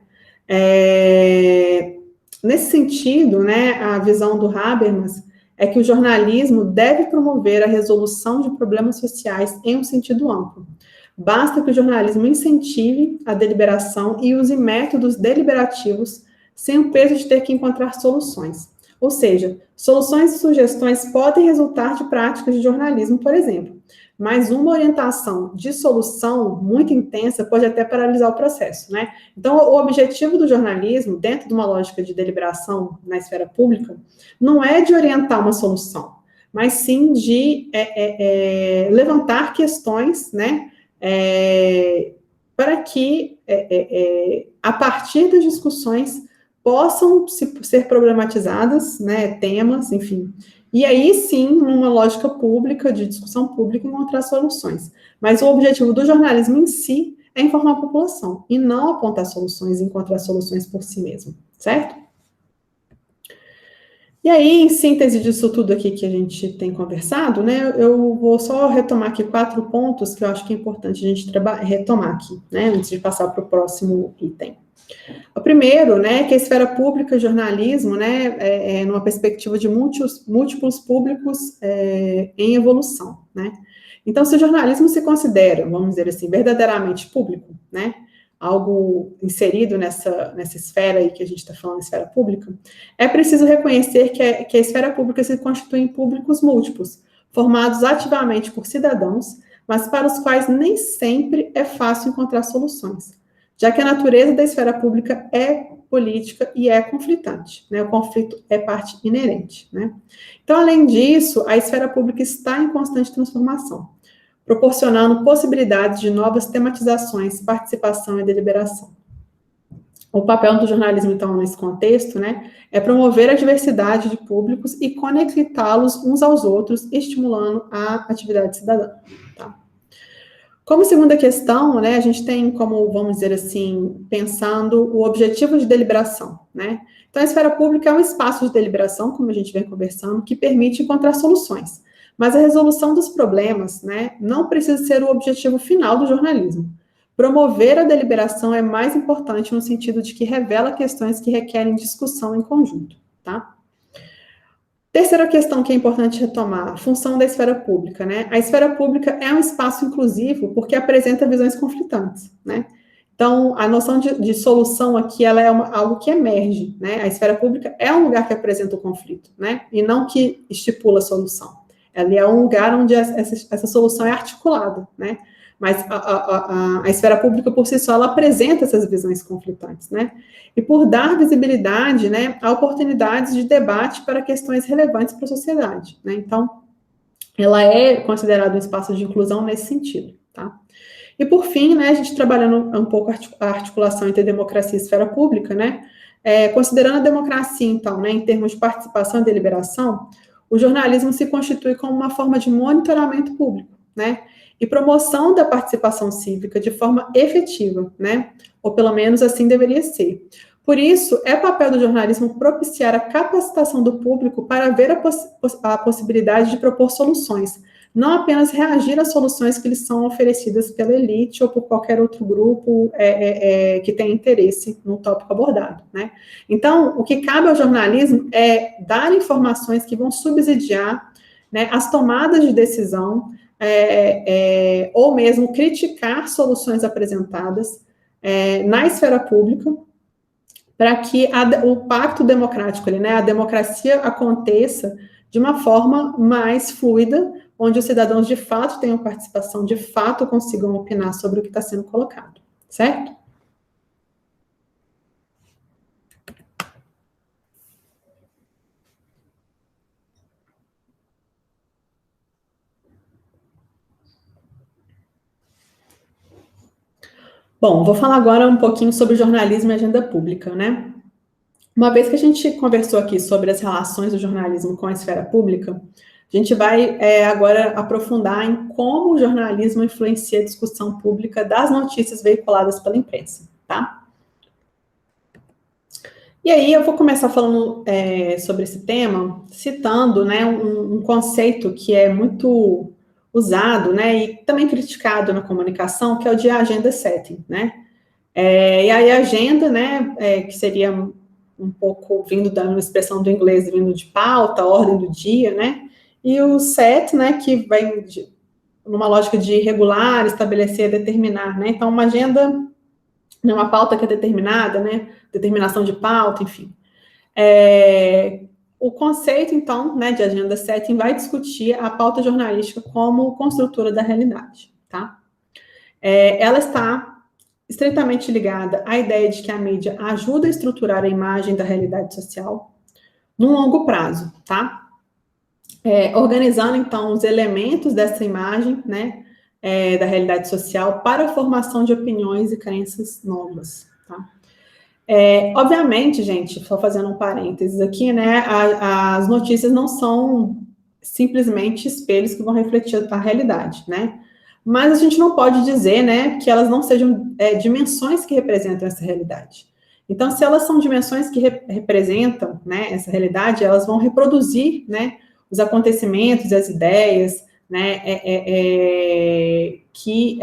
Nesse sentido, né, a visão do Habermas é que o jornalismo deve promover a resolução de problemas sociais em um sentido amplo. Basta que o jornalismo incentive a deliberação e use métodos deliberativos sem o peso de ter que encontrar soluções. Ou seja, soluções e sugestões podem resultar de práticas de jornalismo, por exemplo, mas uma orientação de solução muito intensa pode até paralisar o processo, né? Então, o objetivo do jornalismo, dentro de uma lógica de deliberação na esfera pública, não é de orientar uma solução, mas sim de levantar questões, né? Para que a partir das discussões, possam ser problematizadas, né, temas, enfim. E aí, sim, numa lógica pública, de discussão pública, encontrar soluções. Mas o objetivo do jornalismo em si é informar a população, e não apontar soluções, encontrar soluções por si mesmo, certo? E aí, em síntese disso tudo aqui que a gente tem conversado, né, eu vou só retomar aqui 4 pontos que eu acho que é importante a gente retomar aqui, né, antes de passar para o próximo item. O primeiro, né, que a esfera pública, jornalismo, né, numa perspectiva de múltiplos públicos em evolução, né. Então, se o jornalismo se considera, vamos dizer assim, verdadeiramente público, né, algo inserido nessa esfera aí que a gente está falando, esfera pública, é preciso reconhecer que a esfera pública se constitui em públicos múltiplos, formados ativamente por cidadãos, mas para os quais nem sempre é fácil encontrar soluções, já que a natureza da esfera pública é política e é conflitante, né? O conflito é parte inerente, né? Então, além disso, a esfera pública está em constante transformação, proporcionando possibilidades de novas tematizações, participação e deliberação. O papel do jornalismo, então, nesse contexto, né, é promover a diversidade de públicos e conectá-los uns aos outros, estimulando a atividade cidadã. Tá? Como segunda questão, né, a gente tem como, vamos dizer assim, pensando o objetivo de deliberação, né? Então, a esfera pública é um espaço de deliberação, como a gente vem conversando, que permite encontrar soluções. Mas a resolução dos problemas, né, não precisa ser o objetivo final do jornalismo. Promover a deliberação é mais importante no sentido de que revela questões que requerem discussão em conjunto, tá? Terceira questão que é importante retomar, a função da esfera pública, né? A esfera pública é um espaço inclusivo porque apresenta visões conflitantes, né? Então, a noção de solução aqui, ela é algo que emerge, né? A esfera pública é um lugar que apresenta o conflito, né? E não que estipula a solução. Ela é um lugar onde essa solução é articulada, né? Mas a esfera pública, por si só, ela apresenta essas visões conflitantes, né? E por dar visibilidade, né, a oportunidades de debate para questões relevantes para a sociedade, né? Então, ela é considerada um espaço de inclusão nesse sentido, tá? E por fim, né, a gente trabalhando um pouco a articulação entre democracia e esfera pública, né? Considerando a democracia, então, né, em termos de participação e deliberação, o jornalismo se constitui como uma forma de monitoramento público, né? E promoção da participação cívica de forma efetiva, né? Ou pelo menos assim deveria ser. Por isso, é papel do jornalismo propiciar a capacitação do público para ver a possibilidade de propor soluções, não apenas reagir às soluções que lhes são oferecidas pela elite ou por qualquer outro grupo que tenha interesse no tópico abordado, né? Então, o que cabe ao jornalismo é dar informações que vão subsidiar, né, as tomadas de decisão, ou mesmo criticar soluções apresentadas na esfera pública, para que o pacto democrático, né, a democracia aconteça de uma forma mais fluida, onde os cidadãos de fato tenham participação, de fato consigam opinar sobre o que está sendo colocado, certo? Bom, vou falar agora um pouquinho sobre jornalismo e agenda pública, né? Uma vez que a gente conversou aqui sobre as relações do jornalismo com a esfera pública, a gente vai agora aprofundar em como o jornalismo influencia a discussão pública das notícias veiculadas pela imprensa, tá? E aí eu vou começar falando sobre esse tema, citando, né, um conceito que é muito usado, né, e também criticado na comunicação, que é o de agenda setting, né? E aí a agenda, né, que seria um pouco vindo da expressão do inglês, vindo de pauta, ordem do dia, né? E o set, né, que vem numa lógica de regular, estabelecer, determinar, né? Então, uma agenda, uma pauta que é determinada, né? Determinação de pauta, enfim. O conceito, então, né, de agenda setting vai discutir a pauta jornalística como construtora da realidade, tá? Ela está estreitamente ligada à ideia de que a mídia ajuda a estruturar a imagem da realidade social num longo prazo, tá? Organizando, então, os elementos dessa imagem, né, da realidade social para a formação de opiniões e crenças novas, tá? Obviamente, gente, só fazendo um parênteses aqui, né, as notícias não são simplesmente espelhos que vão refletir a realidade, né? Mas a gente não pode dizer, né, que elas não sejam dimensões que representam essa realidade. Então, se elas são dimensões que representam, né, essa realidade, elas vão reproduzir, né, os acontecimentos e as ideias, né, que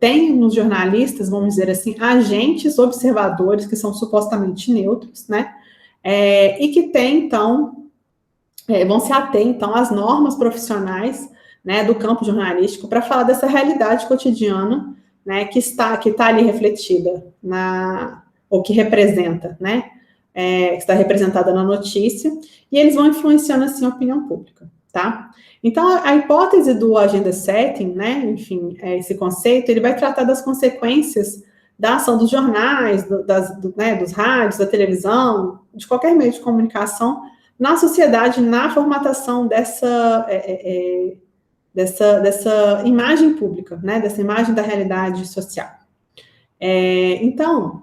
tem nos jornalistas, vamos dizer assim, agentes observadores que são supostamente neutros, né, e que tem, então, vão se ater, então, às normas profissionais, né, do campo jornalístico para falar dessa realidade cotidiana, né, que está ali refletida ou que representa, né, que está representada na notícia, e eles vão influenciando, assim, a opinião pública, tá? Então, a hipótese do agenda setting, né, enfim, esse conceito, ele vai tratar das consequências da ação dos jornais, dos rádios, da televisão, de qualquer meio de comunicação, na sociedade, na formatação dessa imagem pública, né, dessa imagem da realidade social. Então,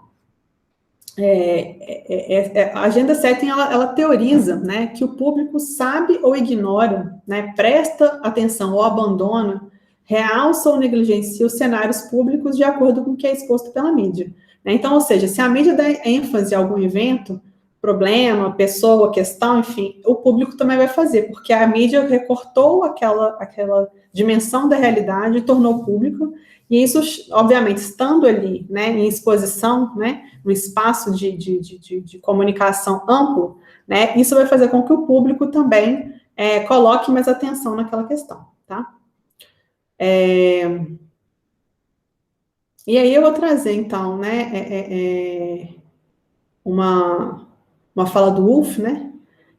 a agenda setting, ela teoriza, né, que o público sabe ou ignora, né, presta atenção ou abandona, realça ou negligencia os cenários públicos de acordo com o que é exposto pela mídia. Né? Então, ou seja, se a mídia dá ênfase a algum evento, problema, pessoa, questão, enfim, o público também vai fazer, porque a mídia recortou aquela dimensão da realidade e tornou público, e isso, obviamente, estando ali, né, em exposição, né, no espaço de comunicação amplo, né, isso vai fazer com que o público também coloque mais atenção naquela questão, tá? E aí eu vou trazer, então, né, uma fala do Wolff, né,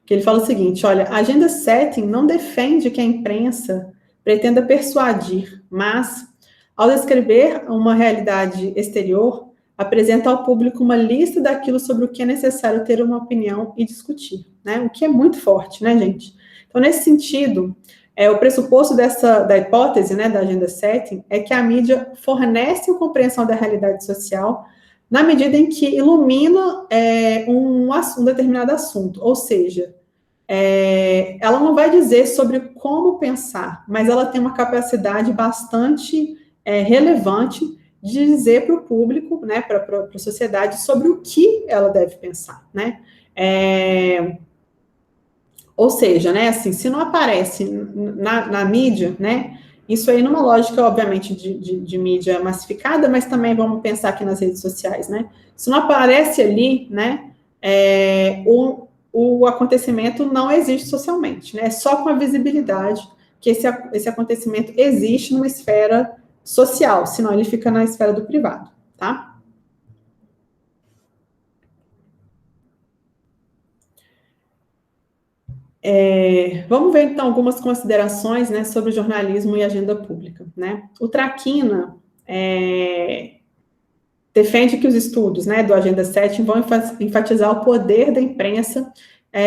que ele fala o seguinte, olha, a agenda setting não defende que a imprensa pretenda persuadir, mas, ao descrever uma realidade exterior, apresenta ao público uma lista daquilo sobre o que é necessário ter uma opinião e discutir, né? O que é muito forte, né, gente? Então, nesse sentido, o pressuposto da hipótese, né, da agenda setting, é que a mídia fornece uma compreensão da realidade social na medida em que ilumina um determinado assunto, ou seja, ela não vai dizer sobre como pensar, mas ela tem uma capacidade bastante relevante de dizer para o público, né, para a sociedade, sobre o que ela deve pensar, né? Ou seja, né, assim, se não aparece na mídia, né, isso aí numa lógica, obviamente, de mídia massificada, mas também vamos pensar aqui nas redes sociais, né? Se não aparece ali, né, o acontecimento não existe socialmente, né? É só com a visibilidade que esse acontecimento existe numa esfera social, senão ele fica na esfera do privado, tá? Vamos ver, então, algumas considerações, né, sobre jornalismo e agenda pública, né? O Traquina defende que os estudos, né, do Agenda 7 vão enfatizar o poder da imprensa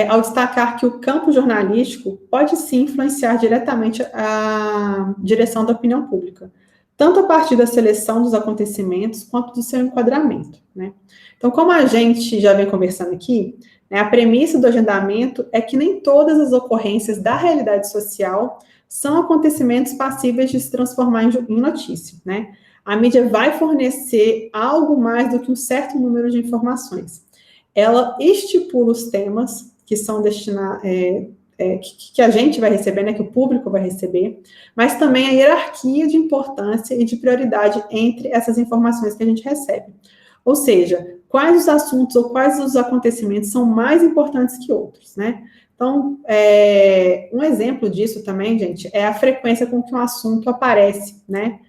ao destacar que o campo jornalístico pode sim influenciar diretamente a direção da opinião pública, tanto a partir da seleção dos acontecimentos quanto do seu enquadramento, né? Então, como a gente já vem conversando aqui, né, a premissa do agendamento é que nem todas as ocorrências da realidade social são acontecimentos passíveis de se transformar em notícia, né? A mídia vai fornecer algo mais do que um certo número de informações. Ela estipula os temas que são destinados, que a gente vai receber, né, que o público vai receber, mas também a hierarquia de importância e de prioridade entre essas informações que a gente recebe. Ou seja, quais os assuntos ou quais os acontecimentos são mais importantes que outros, né? Então, um exemplo disso também, gente, é a frequência com que um assunto aparece, né,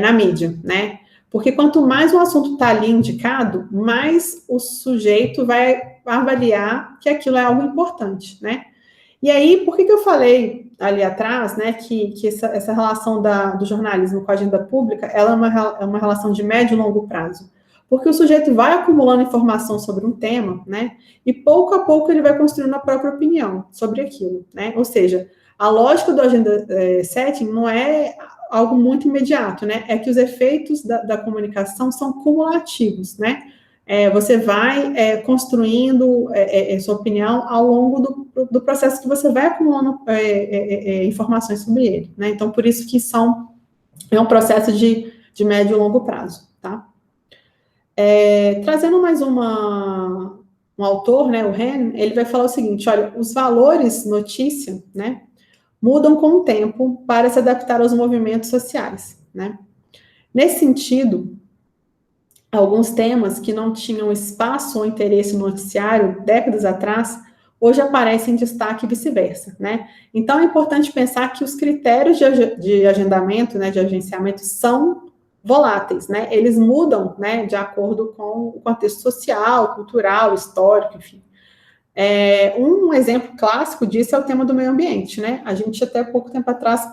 na mídia, né? Porque quanto mais um assunto está ali indicado, mais o sujeito vai avaliar que aquilo é algo importante, né? E aí, por que eu falei ali atrás, né, que essa relação do jornalismo com a agenda pública, ela é uma relação de médio e longo prazo? Porque o sujeito vai acumulando informação sobre um tema, né, e pouco a pouco ele vai construindo a própria opinião sobre aquilo, né? Ou seja, a lógica do agenda setting não é algo muito imediato, né? É que os efeitos da comunicação são cumulativos, né? Você vai construindo sua opinião ao longo do processo que você vai acumulando informações sobre ele, né? Então, por isso que é um processo de médio e longo prazo, tá? Trazendo mais um autor, né, o Ren, ele vai falar o seguinte, olha, os valores notícia, né, mudam com o tempo para se adaptar aos movimentos sociais, né? Nesse sentido, alguns temas que não tinham espaço ou interesse no noticiário décadas atrás, hoje aparecem em destaque e vice-versa, né? Então, é importante pensar que os critérios de agendamento, né, de agenciamento, são voláteis, né? Eles mudam, né, de acordo com o contexto social, cultural, histórico, enfim. Um exemplo clássico disso é o tema do meio ambiente, né? A gente até pouco tempo atrás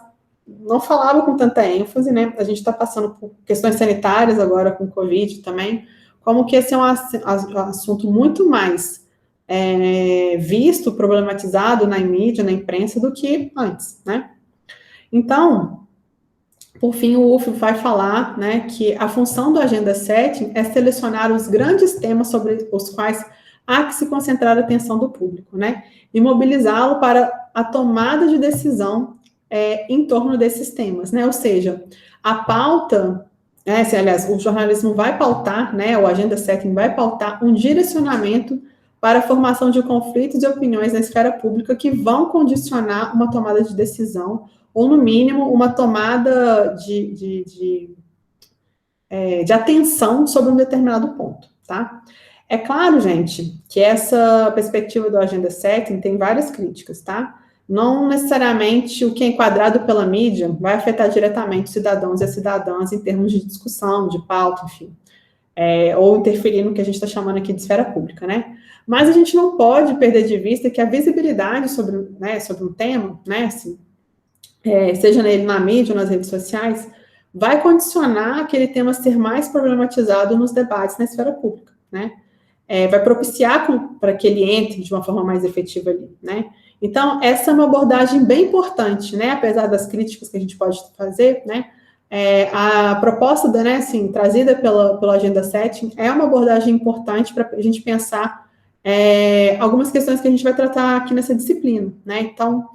não falava com tanta ênfase, né? A gente está passando por questões sanitárias agora com Covid também, como que esse é um assunto muito mais visto, problematizado na mídia, na imprensa, do que antes, né? Então, por fim, o UF vai falar, né, que a função do Agenda Setting é selecionar os grandes temas sobre os quais há que se concentrar a atenção do público, né, e mobilizá-lo para a tomada de decisão em torno desses temas, né, ou seja, a pauta, aliás, o jornalismo vai pautar, né, o Agenda Setting vai pautar um direcionamento para a formação de conflitos e opiniões na esfera pública que vão condicionar uma tomada de decisão ou, no mínimo, uma tomada de atenção sobre um determinado ponto, tá? É claro, gente, que essa perspectiva do Agenda Setting tem várias críticas, tá? Não necessariamente o que é enquadrado pela mídia vai afetar diretamente os cidadãos e as cidadãs em termos de discussão, de pauta, enfim, ou interferir no que a gente está chamando aqui de esfera pública, né? Mas a gente não pode perder de vista que a visibilidade sobre um tema, né, assim, seja nele na mídia ou nas redes sociais, vai condicionar aquele tema ser mais problematizado nos debates na esfera pública, né? Vai propiciar para que ele entre de uma forma mais efetiva ali, né? Então, essa é uma abordagem bem importante, né? Apesar das críticas que a gente pode fazer, né? A proposta, né, assim, trazida pela Agenda Setting é uma abordagem importante para a gente pensar algumas questões que a gente vai tratar aqui nessa disciplina, né? Então,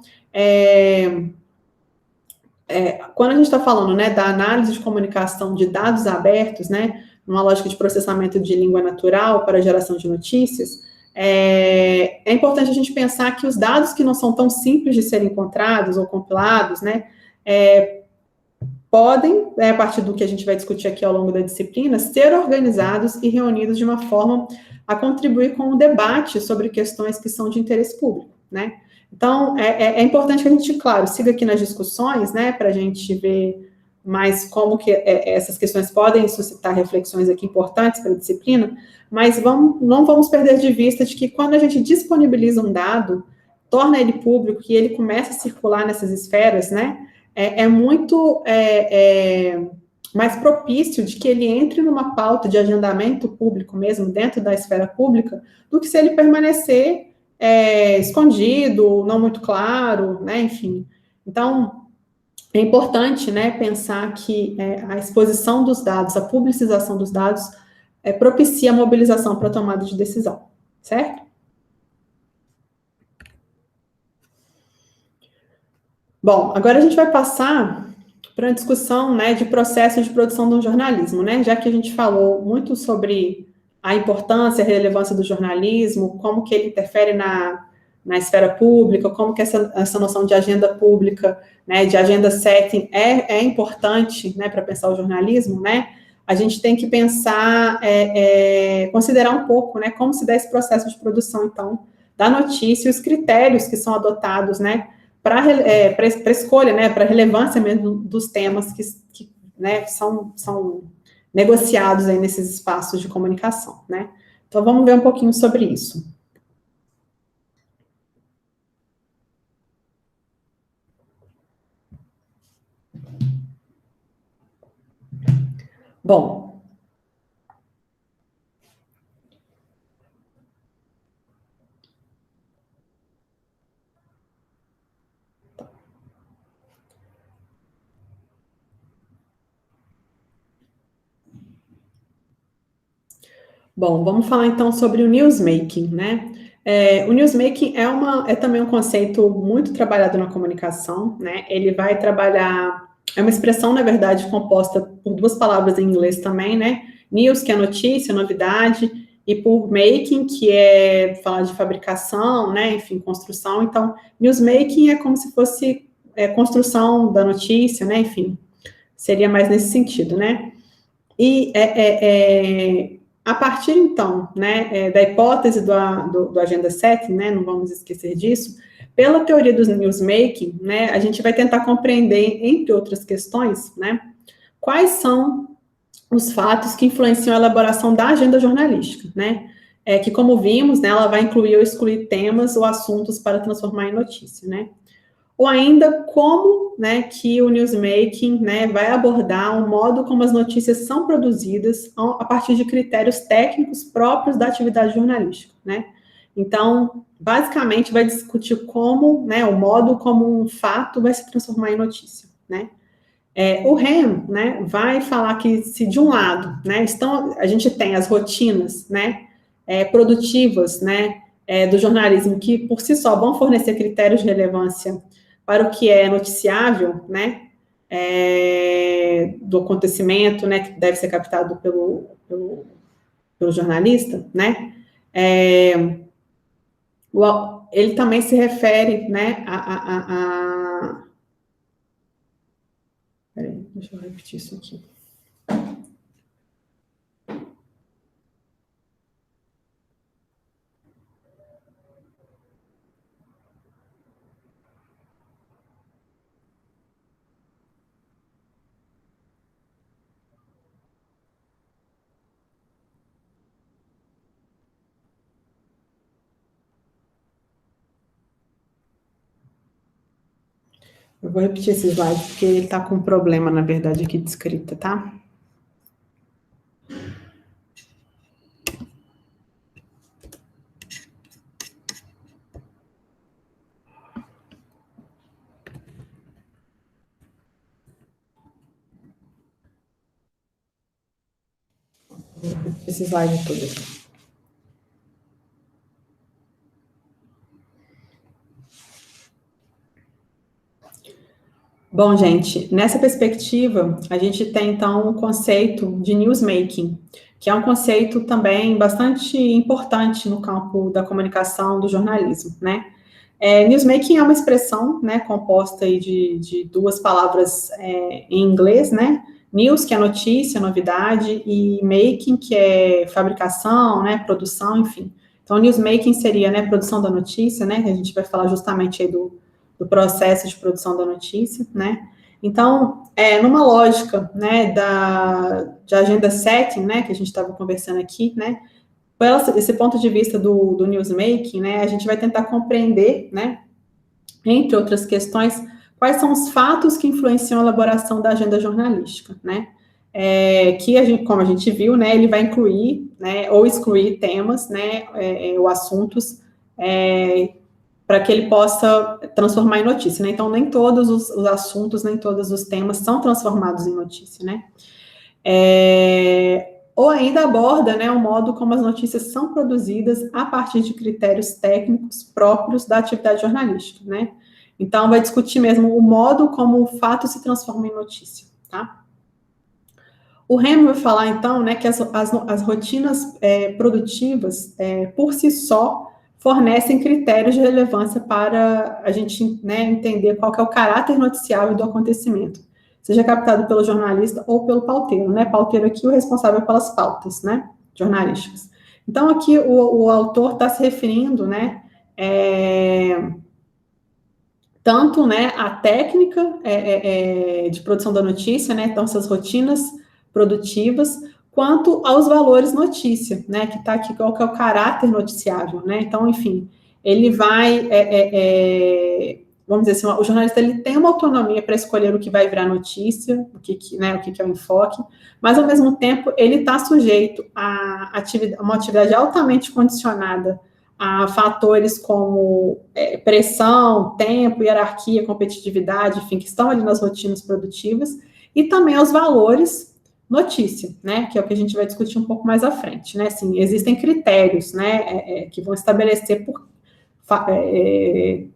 quando a gente está falando, né, da análise de comunicação de dados abertos, né, numa lógica de processamento de língua natural para geração de notícias, é importante a gente pensar que os dados que não são tão simples de serem encontrados ou compilados, né, podem, a partir do que a gente vai discutir aqui ao longo da disciplina, ser organizados e reunidos de uma forma a contribuir com o debate sobre questões que são de interesse público, né? Então, é importante que a gente, claro, siga aqui nas discussões, né, para a gente ver mais como que essas questões podem suscitar reflexões aqui importantes para a disciplina, mas não vamos perder de vista de que quando a gente disponibiliza um dado, torna ele público e ele começa a circular nessas esferas, né, muito mais propício de que ele entre numa pauta de agendamento público mesmo, dentro da esfera pública, do que se ele permanecer escondido, não muito claro, né, enfim. Então, é importante, né, pensar que a exposição dos dados, a publicização dos dados, propicia a mobilização para a tomada de decisão, certo? Bom, agora a gente vai passar para a discussão, né, de processo de produção do jornalismo, né, já que a gente falou muito sobre a importância, a relevância do jornalismo, como que ele interfere na esfera pública, como que essa noção de agenda pública, né, de agenda setting é importante, né, para pensar o jornalismo, né, a gente tem que pensar, considerar um pouco, né, como se dá esse processo de produção, então, da notícia e os critérios que são adotados, né, para escolha, né, para relevância mesmo dos temas que né, são negociados aí nesses espaços de comunicação, né. Então, vamos ver um pouquinho sobre isso. Bom, Bom, vamos falar então sobre o newsmaking, né? O newsmaking é também um conceito muito trabalhado na comunicação, né? Ele vai trabalhar, é uma expressão, na verdade, composta por duas palavras em inglês também, né? News, que é notícia, novidade, e por making, que é falar de fabricação, né? Enfim, construção. Então, newsmaking é como se fosse construção da notícia, né? Enfim, seria mais nesse sentido, né? E a partir, então, né, da hipótese do Agenda 7, né, não vamos esquecer disso, pela teoria do newsmaking, né, a gente vai tentar compreender, entre outras questões, né, quais são os fatos que influenciam a elaboração da agenda jornalística, né, que, como vimos, né, ela vai incluir ou excluir temas ou assuntos para transformar em notícia, né. Ou ainda como, né, que o newsmaking, né, vai abordar o modo como as notícias são produzidas a partir de critérios técnicos próprios da atividade jornalística, né? Então, basicamente, vai discutir como, né, o modo como um fato vai se transformar em notícia, né? O Ham, né, vai falar que se de um lado, né, a gente tem as rotinas, né, produtivas, né, do jornalismo que por si só vão fornecer critérios de relevância para o que é noticiável, né, do acontecimento, né, que deve ser captado pelo jornalista, né, ele também se refere, né, peraí, deixa eu repetir isso aqui. Eu vou repetir esse slide porque ele está com um problema, na verdade, aqui de escrita, tá? Esse slide todo aqui. Bom, gente, nessa perspectiva, a gente tem, então, um conceito de newsmaking, que é um conceito também bastante importante no campo da comunicação, do jornalismo, né? Newsmaking é uma expressão, né, composta aí de duas palavras em inglês, né? News, que é notícia, novidade, e making, que é fabricação, né, produção, enfim. Então, newsmaking seria, né, produção da notícia, né, que a gente vai falar justamente aí do processo de produção da notícia, né? Então, numa lógica, né, de agenda setting, né, que a gente estava conversando aqui, né, esse ponto de vista do newsmaking, né, a gente vai tentar compreender, né, entre outras questões, quais são os fatos que influenciam a elaboração da agenda jornalística, né, que a gente, como a gente viu, né, ele vai incluir, né, ou excluir temas, né, ou assuntos, para que ele possa transformar em notícia, né, então nem todos os assuntos, nem todos os temas são transformados em notícia, né, ou ainda aborda, né, o modo como as notícias são produzidas a partir de critérios técnicos próprios da atividade jornalística, né? Então, vai discutir mesmo o modo como o fato se transforma em notícia, tá? O Remo vai falar, então, né, que as rotinas produtivas, por si só, fornecem critérios de relevância para a gente, né, entender qual que é o caráter noticiável do acontecimento, seja captado pelo jornalista ou pelo pauteiro, né? Pauteiro aqui, o responsável pelas pautas, né, jornalísticas. Então, aqui o autor está se referindo, né, tanto, né, a técnica de produção da notícia, né, então essas rotinas produtivas, quanto aos valores notícia, né, que está aqui, qual que é o caráter noticiável, né, então, enfim, ele vai, vamos dizer assim, o jornalista, ele tem uma autonomia para escolher o que vai virar notícia, né, o que é o enfoque, mas, ao mesmo tempo, ele está sujeito a uma atividade altamente condicionada a fatores como pressão, tempo, hierarquia, competitividade, enfim, que estão ali nas rotinas produtivas, e também aos valores notícia, né? Que é o que a gente vai discutir um pouco mais à frente, né? Assim, existem critérios, né? Que vão estabelecer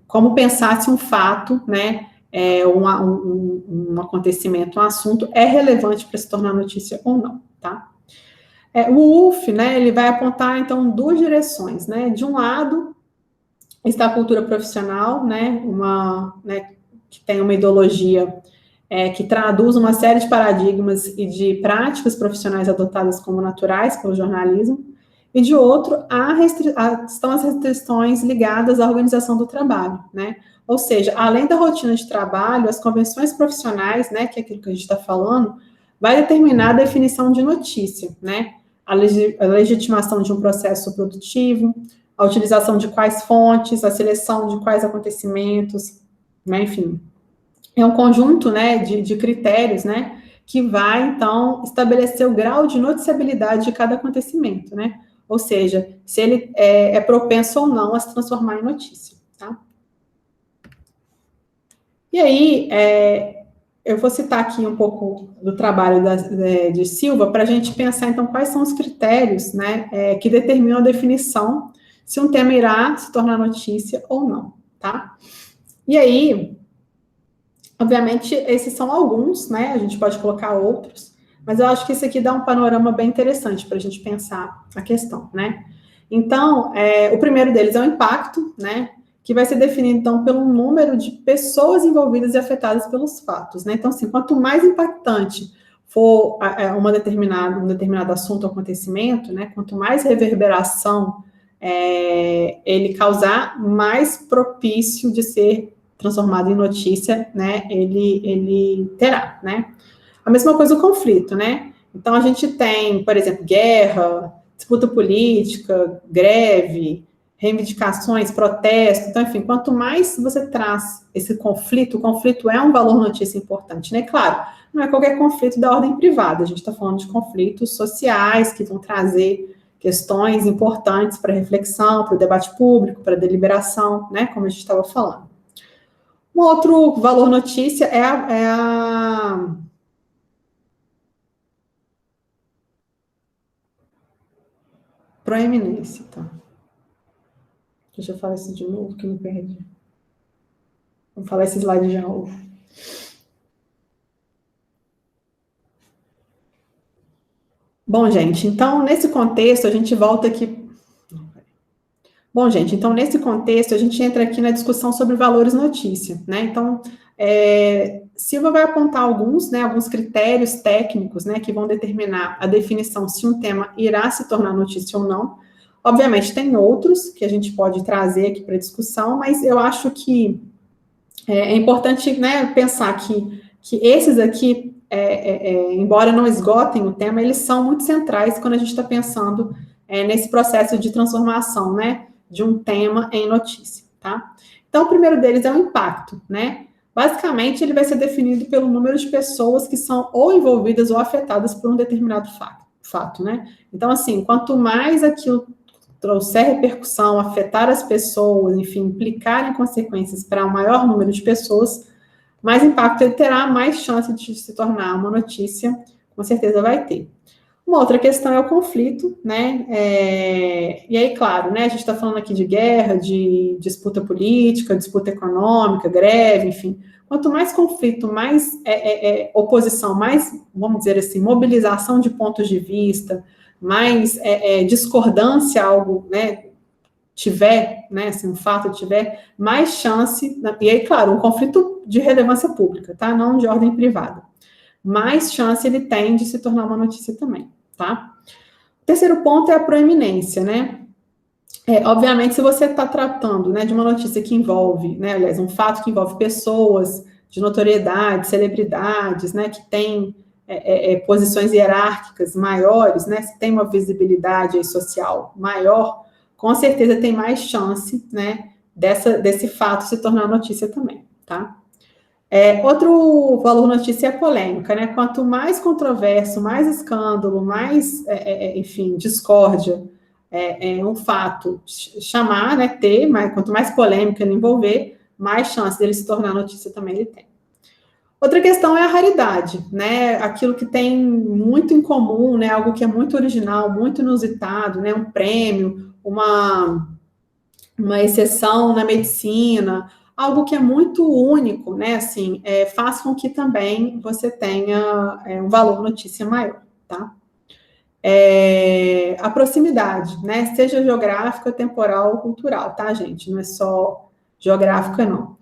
como pensar se um fato, né? Um acontecimento, um assunto é relevante para se tornar notícia ou não, tá? O UF, né? Ele vai apontar então duas direções, né? De um lado está a cultura profissional, né? Que tem uma ideologia que traduz uma série de paradigmas e de práticas profissionais adotadas como naturais pelo jornalismo, e de outro, estão as restrições ligadas à organização do trabalho, né? Ou seja, além da rotina de trabalho, as convenções profissionais, né, que é aquilo que a gente está falando, vai determinar a definição de notícia, né? A legitimação de um processo produtivo, a utilização de quais fontes, a seleção de quais acontecimentos, né, enfim. É um conjunto, né, de critérios, né, que vai, então, estabelecer o grau de noticiabilidade de cada acontecimento, né? Ou seja, se ele é propenso ou não a se transformar em notícia, tá? E aí, eu vou citar aqui um pouco do trabalho de Silva para a gente pensar, então, quais são os critérios, né, que determinam a definição se um tema irá se tornar notícia ou não, tá? E aí, obviamente, esses são alguns, né? A gente pode colocar outros, mas eu acho que isso aqui dá um panorama bem interessante para a gente pensar a questão, né? Então, o primeiro deles é o impacto, né? Que vai ser definido, então, pelo número de pessoas envolvidas e afetadas pelos fatos, né? Então, assim, quanto mais impactante for um determinado assunto ou acontecimento, né? Quanto mais reverberação ele causar, mais propício de ser transformado em notícia, né, ele terá, né? A mesma coisa o conflito, né? Então, a gente tem, por exemplo, guerra, disputa política, greve, reivindicações, protesto. Então, enfim, quanto mais você traz esse conflito, o conflito é um valor notícia importante, né? Claro, não é qualquer conflito da ordem privada, a gente está falando de conflitos sociais que vão trazer questões importantes para reflexão, para o debate público, para a deliberação, né? Como a gente estava falando. Um outro valor notícia é a proeminência, tá? Deixa eu falar isso de novo, que eu me perdi. Vamos falar esse slide de novo. Bom, gente, então, nesse contexto, a gente volta aqui. Bom, gente, então, nesse contexto, a gente entra aqui na discussão sobre valores notícia, né? Então, Silva vai apontar alguns critérios técnicos, né, que vão determinar a definição se um tema irá se tornar notícia ou não. Obviamente, tem outros que a gente pode trazer aqui para discussão, mas eu acho que é importante, né, pensar que esses aqui, embora não esgotem o tema, eles são muito centrais quando a gente está pensando nesse processo de transformação, né, de um tema em notícia, tá? Então, o primeiro deles é o impacto, né? Basicamente, ele vai ser definido pelo número de pessoas que são ou envolvidas ou afetadas por um determinado fato, né? Então, assim, quanto mais aquilo trouxer repercussão, afetar as pessoas, enfim, implicar em consequências para um maior número de pessoas, mais impacto ele terá, mais chance de se tornar uma notícia, com certeza vai ter. Uma outra questão é o conflito, né? E aí, claro, né? A gente está falando aqui de guerra, de disputa política, disputa econômica, greve, enfim. Quanto mais conflito, mais oposição, mais, vamos dizer assim, mobilização de pontos de vista, mais discordância algo, né? Tiver, né? Se um fato tiver, mais chance. E aí, claro, um conflito de relevância pública, tá? Não de ordem privada. Mais chance ele tem de se tornar uma notícia também, tá? O terceiro ponto é a proeminência, né? Obviamente, se você está tratando, né, de uma notícia que envolve, né, aliás, um fato que envolve pessoas de notoriedade, celebridades, né, que têm posições hierárquicas maiores, né, se tem uma visibilidade aí social maior, com certeza tem mais chance, né, desse fato se tornar notícia também, tá? Outro valor notícia é a polêmica, né? Quanto mais controverso, mais escândalo, mais, enfim, discórdia um fato chamar, né, quanto mais polêmica ele envolver, mais chance dele se tornar notícia também ele tem. Outra questão é a raridade, né? Aquilo que tem muito em comum, né? Algo que é muito original, muito inusitado, né? Um prêmio, uma exceção na medicina, algo que é muito único, né? Assim, faz com que também você tenha um valor notícia maior, tá? A proximidade, né? Seja geográfica, temporal ou cultural, tá, gente? Não é só geográfica, não.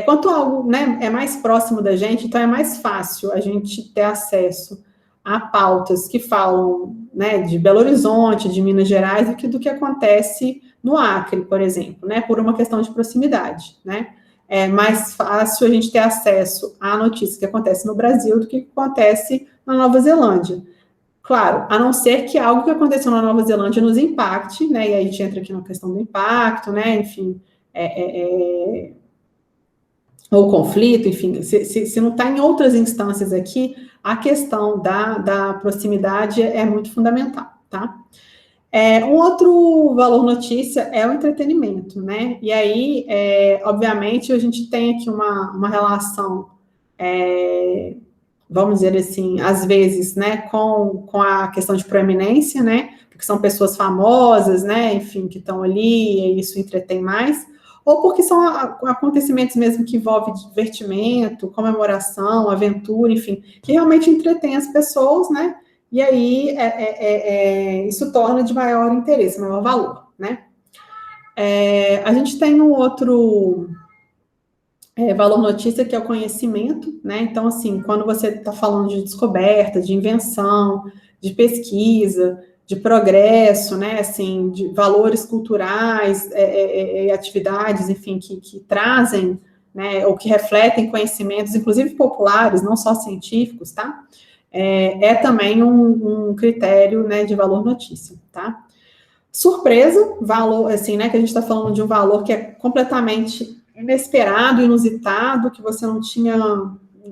Quanto algo, né, é mais próximo da gente, então é mais fácil a gente ter acesso a pautas que falam, né, de Belo Horizonte, de Minas Gerais, do que acontece no Acre, por exemplo, né, por uma questão de proximidade, né? É mais fácil a gente ter acesso à notícia que acontece no Brasil do que acontece na Nova Zelândia. Claro, a não ser que algo que aconteceu na Nova Zelândia nos impacte, né? E aí a gente entra aqui na questão do impacto, né? Enfim, ou conflito, enfim, se não está em outras instâncias aqui, a questão da proximidade é muito fundamental, tá? Um outro valor notícia é o entretenimento, né? E aí, obviamente, a gente tem aqui uma relação, vamos dizer assim, às vezes, né, com a questão de proeminência, né? Porque são pessoas famosas, né? Enfim, que estão ali e isso entretém mais. Ou porque são acontecimentos mesmo que envolvem divertimento, comemoração, aventura, enfim, que realmente entretém as pessoas, né? E aí isso torna de maior interesse, maior valor, né? A gente tem um outro valor notícia que é o conhecimento, né? Então, assim, quando você está falando de descoberta, de invenção, de pesquisa, de progresso, né? Assim, de valores culturais, atividades, enfim, que trazem, né? Ou que refletem conhecimentos, inclusive populares, não só científicos, tá? Também um critério, né, de valor notícia, tá? Surpresa, valor, assim, né, que a gente está falando de um valor que é completamente inesperado, inusitado, que você não tinha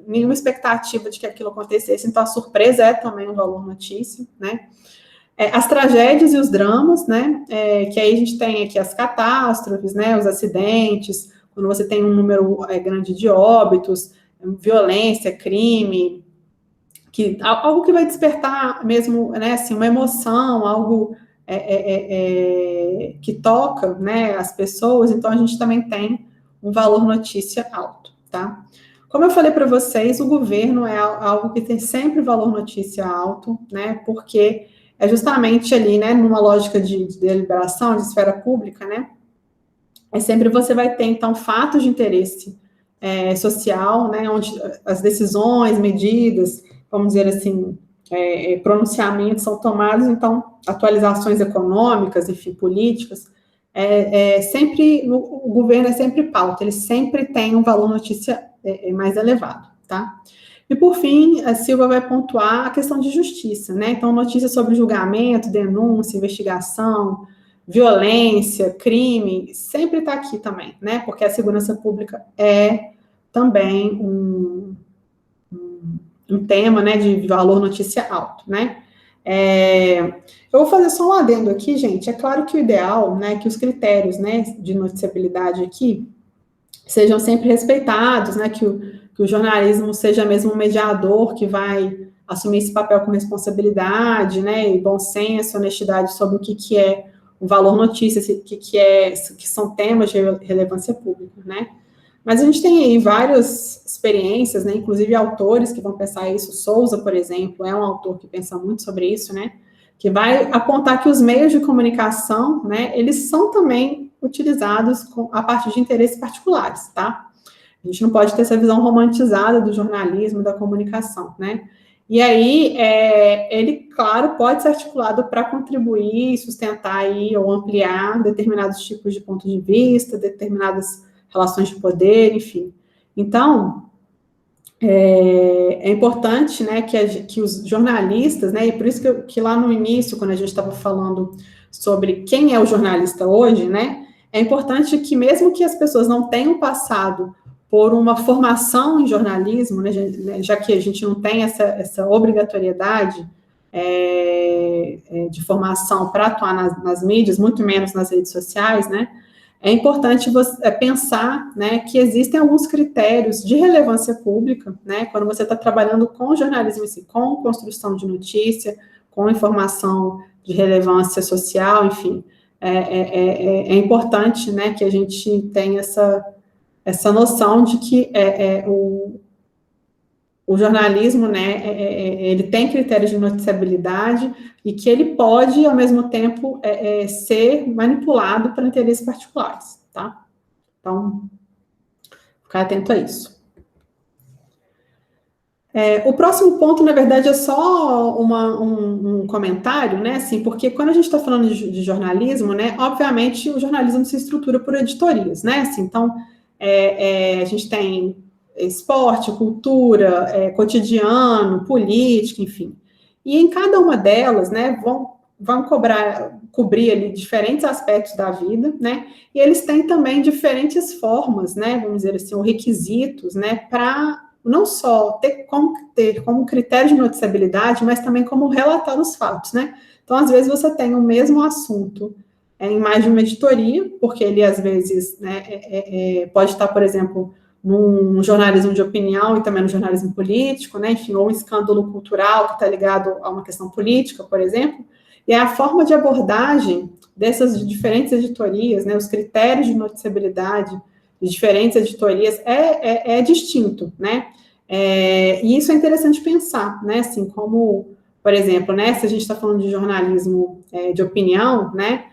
nenhuma expectativa de que aquilo acontecesse, então a surpresa é também um valor notícia, né? As tragédias e os dramas, né, que aí a gente tem aqui as catástrofes, né, os acidentes, quando você tem um número grande de óbitos, violência, crime, algo que vai despertar mesmo, né, assim, uma emoção, algo que toca, né, as pessoas, então a gente também tem um valor notícia alto, tá? Como eu falei para vocês, o governo é algo que tem sempre valor notícia alto, né, porque é justamente ali, né, numa lógica de deliberação, de esfera pública, né, sempre você vai ter, então, fatos de interesse social, né, onde as decisões, medidas, vamos dizer assim, pronunciamentos são tomados, então, atualizações econômicas, enfim, políticas, sempre, o governo é sempre pauta, ele sempre tem um valor notícia mais elevado, tá? E, por fim, a Silva vai pontuar a questão de justiça, né? Então, notícias sobre julgamento, denúncia, investigação, violência, crime, sempre está aqui também, né? Porque a segurança pública é também um tema, né, de valor notícia alto, né? Eu vou fazer só um adendo aqui, gente. É claro que o ideal, né, que os critérios, né, de noticiabilidade aqui sejam sempre respeitados, né, que o jornalismo seja mesmo um mediador que vai assumir esse papel com responsabilidade, né, e bom senso, honestidade sobre o que é o valor notícia, que são temas de relevância pública, né? Mas a gente tem aí várias experiências, né, inclusive autores que vão pensar isso. Souza, por exemplo, é um autor que pensa muito sobre isso, né, que vai apontar que os meios de comunicação, né, eles são também utilizados a partir de interesses particulares, tá? A gente não pode ter essa visão romantizada do jornalismo, da comunicação, né? E aí, ele, claro, pode ser articulado para contribuir, sustentar aí, ou ampliar determinados tipos de pontos de vista, determinadas relações de poder, enfim. Então, é importante, né, que os jornalistas, né, e por isso que lá no início, quando a gente estava falando sobre quem é o jornalista hoje, né, é importante que mesmo que as pessoas não tenham passado por uma formação em jornalismo, né, já que a gente não tem essa obrigatoriedade de formação para atuar nas mídias, muito menos nas redes sociais, né, é importante você pensar, né, que existem alguns critérios de relevância pública, né, quando você está trabalhando com jornalismo em si, com construção de notícia, com informação de relevância social, enfim, é importante, né, que a gente tenha essa noção de que o jornalismo, né, ele tem critérios de noticiabilidade e que ele pode, ao mesmo tempo, ser manipulado para interesses particulares, tá? Então, ficar atento a isso. O próximo ponto, na verdade, é só um comentário, né, assim, porque quando a gente está falando de jornalismo, né, obviamente o jornalismo se estrutura por editorias, né, assim, então, a gente tem esporte, cultura, cotidiano, política, enfim. E em cada uma delas, né, vão cobrir ali diferentes aspectos da vida, né, e eles têm também diferentes formas, né, vamos dizer assim, ou requisitos, né, para não só ter como critério de noticiabilidade, mas também como relatar os fatos, né. Então, às vezes, você tem o mesmo assunto em mais de uma editoria, porque ele, às vezes, né, pode estar, por exemplo, num jornalismo de opinião e também no jornalismo político, né, enfim, ou um escândalo cultural que está ligado a uma questão política, por exemplo, e a forma de abordagem dessas diferentes editorias, né, os critérios de noticiabilidade de diferentes editorias é distinto, né, e isso é interessante pensar, né, assim, como, por exemplo, né, se a gente está falando de jornalismo de opinião, né,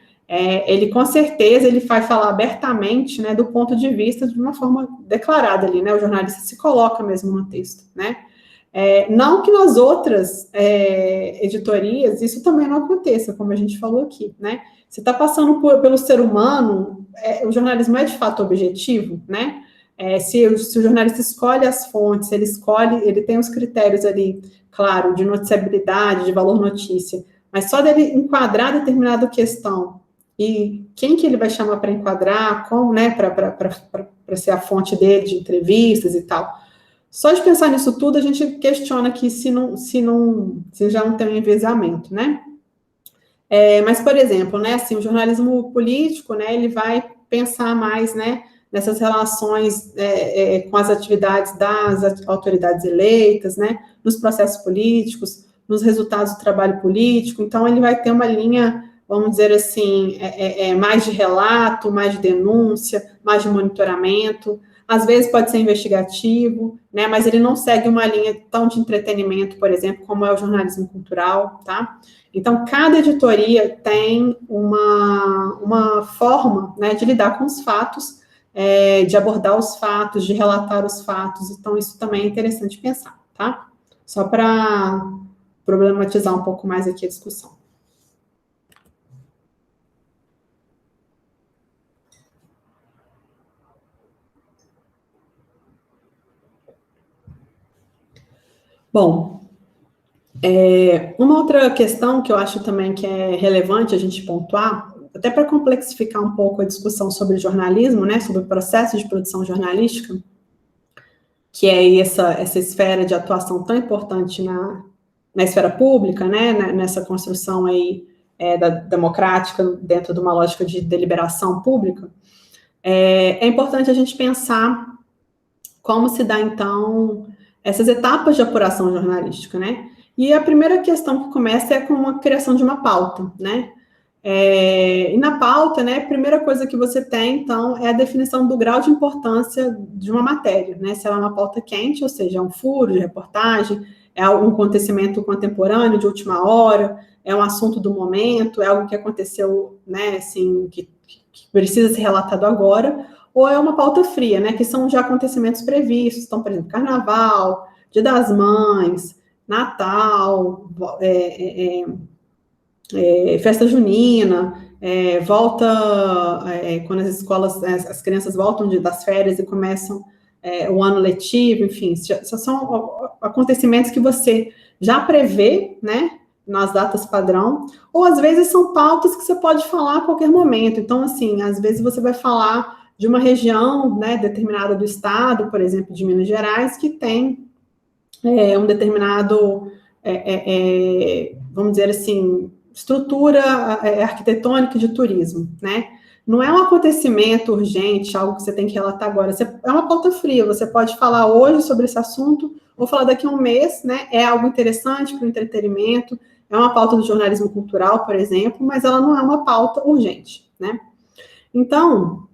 ele com certeza ele vai falar abertamente, né, do ponto de vista de uma forma declarada ali, né, o jornalista se coloca mesmo no texto, né, não que nas outras editorias isso também não aconteça, como a gente falou aqui, né, você está passando pelo ser humano, o jornalismo é de fato objetivo, né, se o jornalista escolhe as fontes, ele tem os critérios ali, claro, de noticiabilidade, de valor notícia, mas só dele enquadrar determinada questão e quem que ele vai chamar para enquadrar, como, né, para ser a fonte dele de entrevistas e tal. Só de pensar nisso tudo, a gente questiona que se já não tem um envezamento, né? Mas, por exemplo, né, assim, o jornalismo político, né, ele vai pensar mais, né, nessas relações com as atividades das autoridades eleitas, né, nos processos políticos, nos resultados do trabalho político. Então, ele vai ter uma linha, vamos dizer assim, mais de relato, mais de denúncia, mais de monitoramento. Às vezes pode ser investigativo, né, mas ele não segue uma linha tão de entretenimento, por exemplo, como é o jornalismo cultural, tá? Então, cada editoria tem uma forma, né, de lidar com os fatos, de abordar os fatos, de relatar os fatos. Então, isso também é interessante pensar, tá? Só para problematizar um pouco mais aqui a discussão. Bom, uma outra questão que eu acho também que é relevante a gente pontuar, até para complexificar um pouco a discussão sobre jornalismo, né, sobre o processo de produção jornalística, que é essa esfera de atuação tão importante na esfera pública, né, nessa construção aí democrática dentro de uma lógica de deliberação pública, é importante a gente pensar como se dá, então, essas etapas de apuração jornalística, né? E a primeira questão que começa é com a criação de uma pauta, né? E na pauta, né, a primeira coisa que você tem, então, é a definição do grau de importância de uma matéria, né? Se ela é uma pauta quente, ou seja, é um furo de reportagem, é um acontecimento contemporâneo de última hora, é um assunto do momento, é algo que aconteceu, né, assim, que precisa ser relatado agora, ou é uma pauta fria, né, que são já acontecimentos previstos, então, por exemplo, Carnaval, Dia das Mães, Natal, festa junina, volta, quando as escolas, as crianças voltam das férias e começam o ano letivo, enfim, são acontecimentos que você já prevê, né, nas datas padrão, ou às vezes são pautas que você pode falar a qualquer momento. Então, assim, às vezes você vai falar de uma região, né, determinada do estado, por exemplo, de Minas Gerais, que tem um determinado, vamos dizer assim, estrutura arquitetônica de turismo, né? Não é um acontecimento urgente, algo que você tem que relatar agora. É uma pauta fria, você pode falar hoje sobre esse assunto, ou falar daqui a um mês, né? É algo interessante para o entretenimento, é uma pauta do jornalismo cultural, por exemplo, mas ela não é uma pauta urgente, né? Então,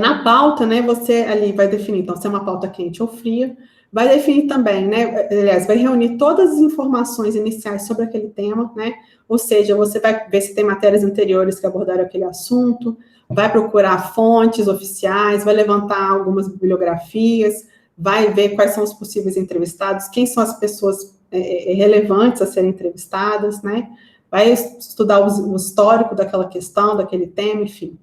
na pauta, né, você ali vai definir, então, se é uma pauta quente ou fria, vai definir também, né, aliás, vai reunir todas as informações iniciais sobre aquele tema, né, ou seja, você vai ver se tem matérias anteriores que abordaram aquele assunto, vai procurar fontes oficiais, vai levantar algumas bibliografias, vai ver quais são os possíveis entrevistados, quem são as pessoas relevantes a serem entrevistadas, né, vai estudar o histórico daquela questão, daquele tema, enfim.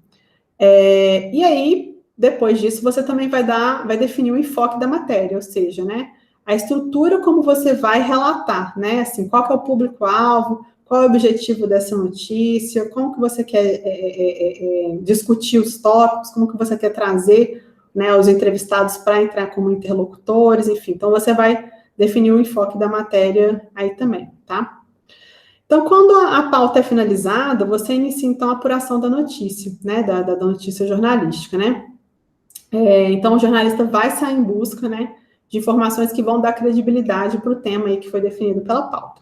E aí, depois disso, você também vai definir o enfoque da matéria, ou seja, né, a estrutura como você vai relatar, né, assim, qual que é o público-alvo, qual é o objetivo dessa notícia, como que você quer discutir os tópicos, como que você quer trazer, né, os entrevistados para entrar como interlocutores, enfim. Então, você vai definir o enfoque da matéria aí também, tá? Então, quando a pauta é finalizada, você inicia, então, a apuração da notícia, né, da notícia jornalística, né? Então, o jornalista vai sair em busca, né, de informações que vão dar credibilidade para o tema aí que foi definido pela pauta.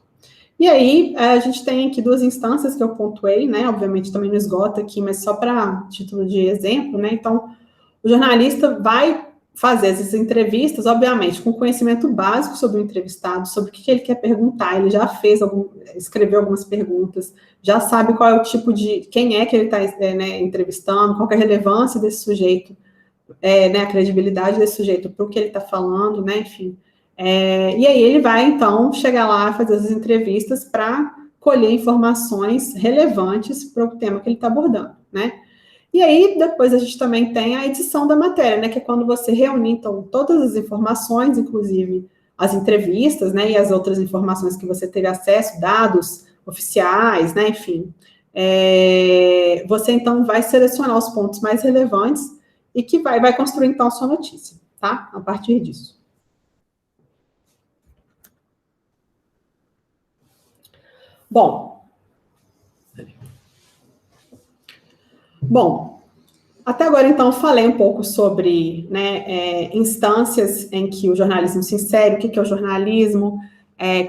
E aí, a gente tem aqui duas instâncias que eu pontuei, né, obviamente também não esgota aqui, mas só para título de exemplo, né, então, o jornalista vai fazer essas entrevistas, obviamente, com conhecimento básico sobre o entrevistado, sobre o que ele quer perguntar, ele já escreveu algumas perguntas, já sabe qual é o tipo de, quem é que ele está entrevistando, qual é a relevância desse sujeito, né, a credibilidade desse sujeito para o que ele está falando, né, enfim. E aí ele vai, então, chegar lá, fazer as entrevistas para colher informações relevantes para o tema que ele está abordando, né. E aí, depois a gente também tem a edição da matéria, né, que é quando você reúne, então, todas as informações, inclusive as entrevistas, né, e as outras informações que você teve acesso, dados oficiais, né, enfim. Você, então, vai selecionar os pontos mais relevantes e que vai construir, então, a sua notícia, tá? A partir disso. Bom, até agora, então, falei um pouco sobre, né, instâncias em que o jornalismo se insere, o que é o jornalismo,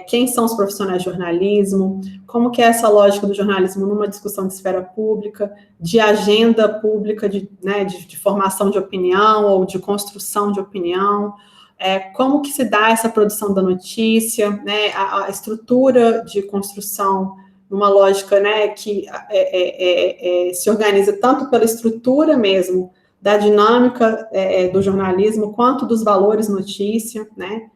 quem são os profissionais de jornalismo, como que é essa lógica do jornalismo numa discussão de esfera pública, de agenda pública, de formação de opinião ou de construção de opinião, como que se dá essa produção da notícia, né, a estrutura de construção numa lógica, né, que se organiza tanto pela estrutura mesmo da dinâmica do jornalismo, quanto dos valores notícia, né,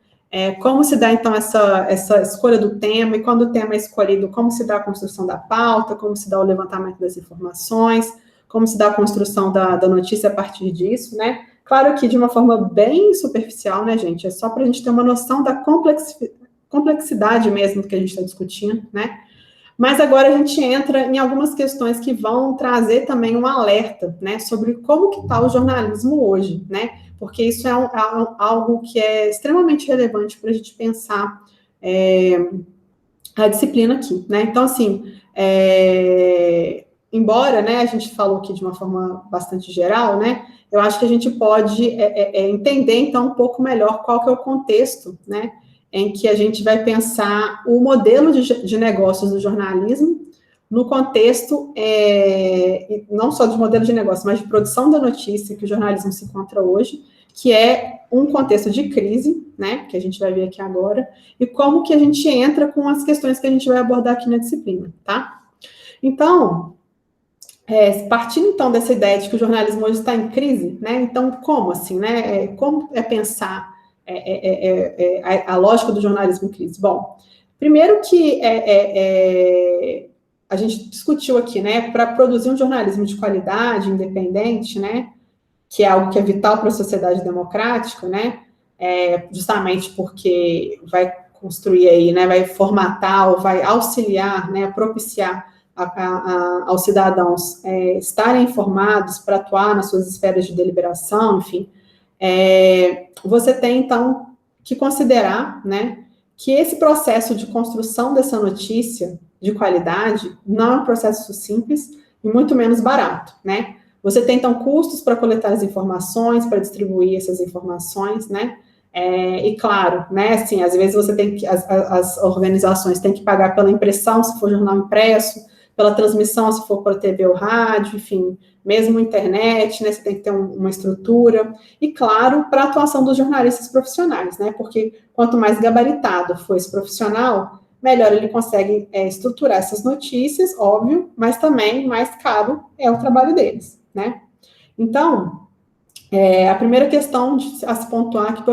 como se dá, então, essa escolha do tema, e quando o tema é escolhido, como se dá a construção da pauta, como se dá o levantamento das informações, como se dá a construção da notícia a partir disso, né, claro que de uma forma bem superficial, né, gente, é só para a gente ter uma noção da complexidade mesmo do que a gente está discutindo, né. Mas agora a gente entra em algumas questões que vão trazer também um alerta, né, sobre como que está o jornalismo hoje, né, porque isso é algo que é extremamente relevante para a gente pensar a disciplina aqui, né. Então, assim, embora, né, a gente falou aqui de uma forma bastante geral, né, eu acho que a gente pode entender, então, um pouco melhor qual que é o contexto, né, em que a gente vai pensar o modelo de negócios do jornalismo no contexto, não só de modelo de negócio, mas de produção da notícia que o jornalismo se encontra hoje, que é um contexto de crise, né, que a gente vai ver aqui agora, e como que a gente entra com as questões que a gente vai abordar aqui na disciplina, tá? Então, partindo, então, dessa ideia de que o jornalismo hoje está em crise, né, então, como assim, né, como pensar a lógica do jornalismo em crise? Bom, primeiro que a gente discutiu aqui, né, para produzir um jornalismo de qualidade, independente, né, que é algo que é vital para a sociedade democrática, né, justamente porque vai construir aí, né, vai formatar ou vai auxiliar, né, propiciar aos cidadãos estarem informados para atuar nas suas esferas de deliberação, enfim, você tem, então, que considerar, né, que esse processo de construção dessa notícia de qualidade não é um processo simples e muito menos barato, né? Você tem, então, custos para coletar as informações, para distribuir essas informações, né? E claro, né, assim, às vezes você tem que, as organizações têm que pagar pela impressão, se for jornal impresso, pela transmissão, se for para TV ou rádio, enfim, mesmo internet, né, você tem que ter uma estrutura, e claro, para a atuação dos jornalistas profissionais, né, porque quanto mais gabaritado for esse profissional, melhor ele consegue estruturar essas notícias, óbvio, mas também mais caro é o trabalho deles, né. Então, a primeira questão a se pontuar é que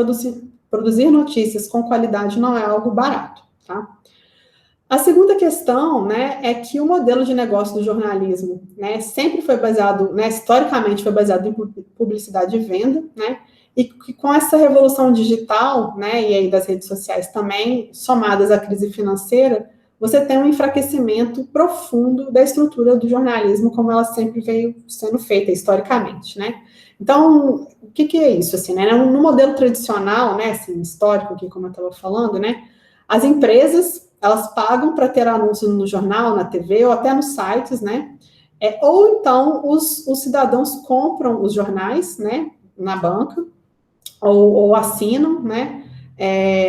produzir notícias com qualidade não é algo barato, tá? A segunda questão, né, é que o modelo de negócio do jornalismo, né, sempre foi baseado, né, historicamente foi baseado em publicidade e venda, né, e que com essa revolução digital, né, e aí das redes sociais também, somadas à crise financeira, você tem um enfraquecimento profundo da estrutura do jornalismo, como ela sempre veio sendo feita historicamente, né. Então, o que é isso, assim, né, no modelo tradicional, né, assim, histórico aqui, como eu estava falando, né, as empresas, elas pagam para ter anúncio no jornal, na TV, ou até nos sites, né, ou então os cidadãos compram os jornais, né, na banca, ou assinam, né,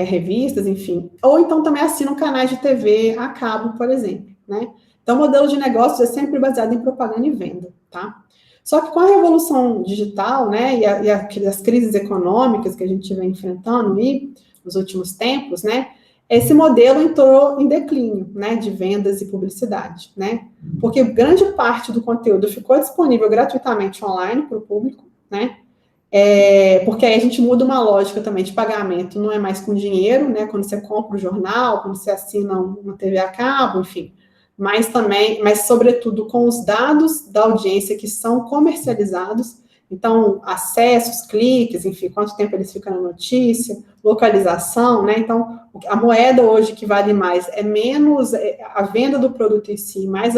revistas, enfim, ou então também assinam canais de TV a cabo, por exemplo, né. Então, o modelo de negócios é sempre baseado em propaganda e venda, tá? Só que com a revolução digital, né, e as crises econômicas que a gente vem enfrentando aí nos últimos tempos, né, esse modelo entrou em declínio, né, de vendas e publicidade, né, porque grande parte do conteúdo ficou disponível gratuitamente online para o público, né, porque aí a gente muda uma lógica também de pagamento, não é mais com dinheiro, né, quando você compra o jornal, quando você assina uma TV a cabo, enfim, mas também, mas sobretudo com os dados da audiência que são comercializados, então, acessos, cliques, enfim, quanto tempo eles ficam na notícia, localização, né, então, a moeda hoje que vale mais é menos a venda do produto em si, mais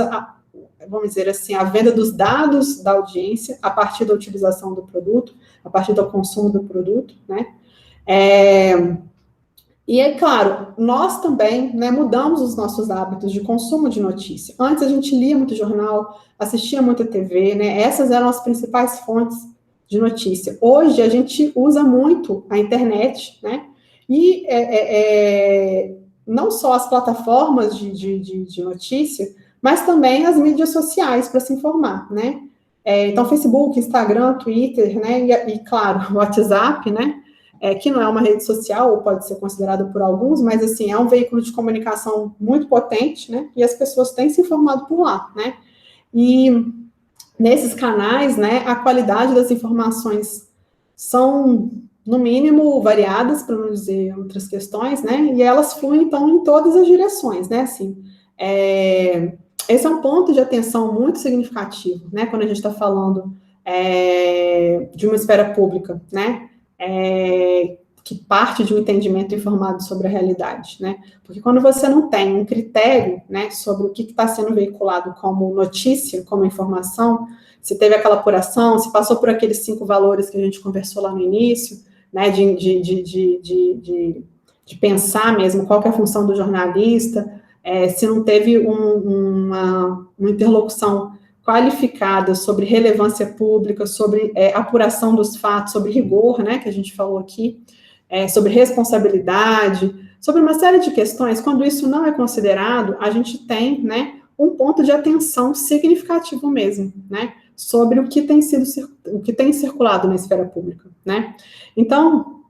vamos dizer assim, a venda dos dados da audiência a partir da utilização do produto, a partir do consumo do produto, né, e é claro, nós também, né, mudamos os nossos hábitos de consumo de notícia. Antes a gente lia muito jornal, assistia muita TV, né, essas eram as principais fontes de notícia. Hoje a gente usa muito a internet, né, e não só as plataformas de notícia, mas também as mídias sociais para se informar, né. Então, Facebook, Instagram, Twitter, né, e claro, WhatsApp, né, que não é uma rede social, ou pode ser considerado por alguns, mas, assim, é um veículo de comunicação muito potente, né, e as pessoas têm se informado por lá, né, e nesses canais, né, a qualidade das informações são, no mínimo, variadas, para não dizer outras questões, né, e elas fluem, então, em todas as direções, né, assim, esse é um ponto de atenção muito significativo, né, quando a gente está falando de uma esfera pública, né, que parte de um entendimento informado sobre a realidade, né? Porque quando você não tem um critério, né, sobre o que está sendo veiculado como notícia, como informação, se teve aquela apuração, se passou por aqueles 5 valores que a gente conversou lá no início, né, de pensar mesmo qual que é a função do jornalista, se não teve uma interlocução qualificada sobre relevância pública, sobre apuração dos fatos, sobre rigor, né, que a gente falou aqui, sobre responsabilidade, sobre uma série de questões, quando isso não é considerado, a gente tem, né, um ponto de atenção significativo mesmo, né, sobre o que tem circulado na esfera pública, né. Então,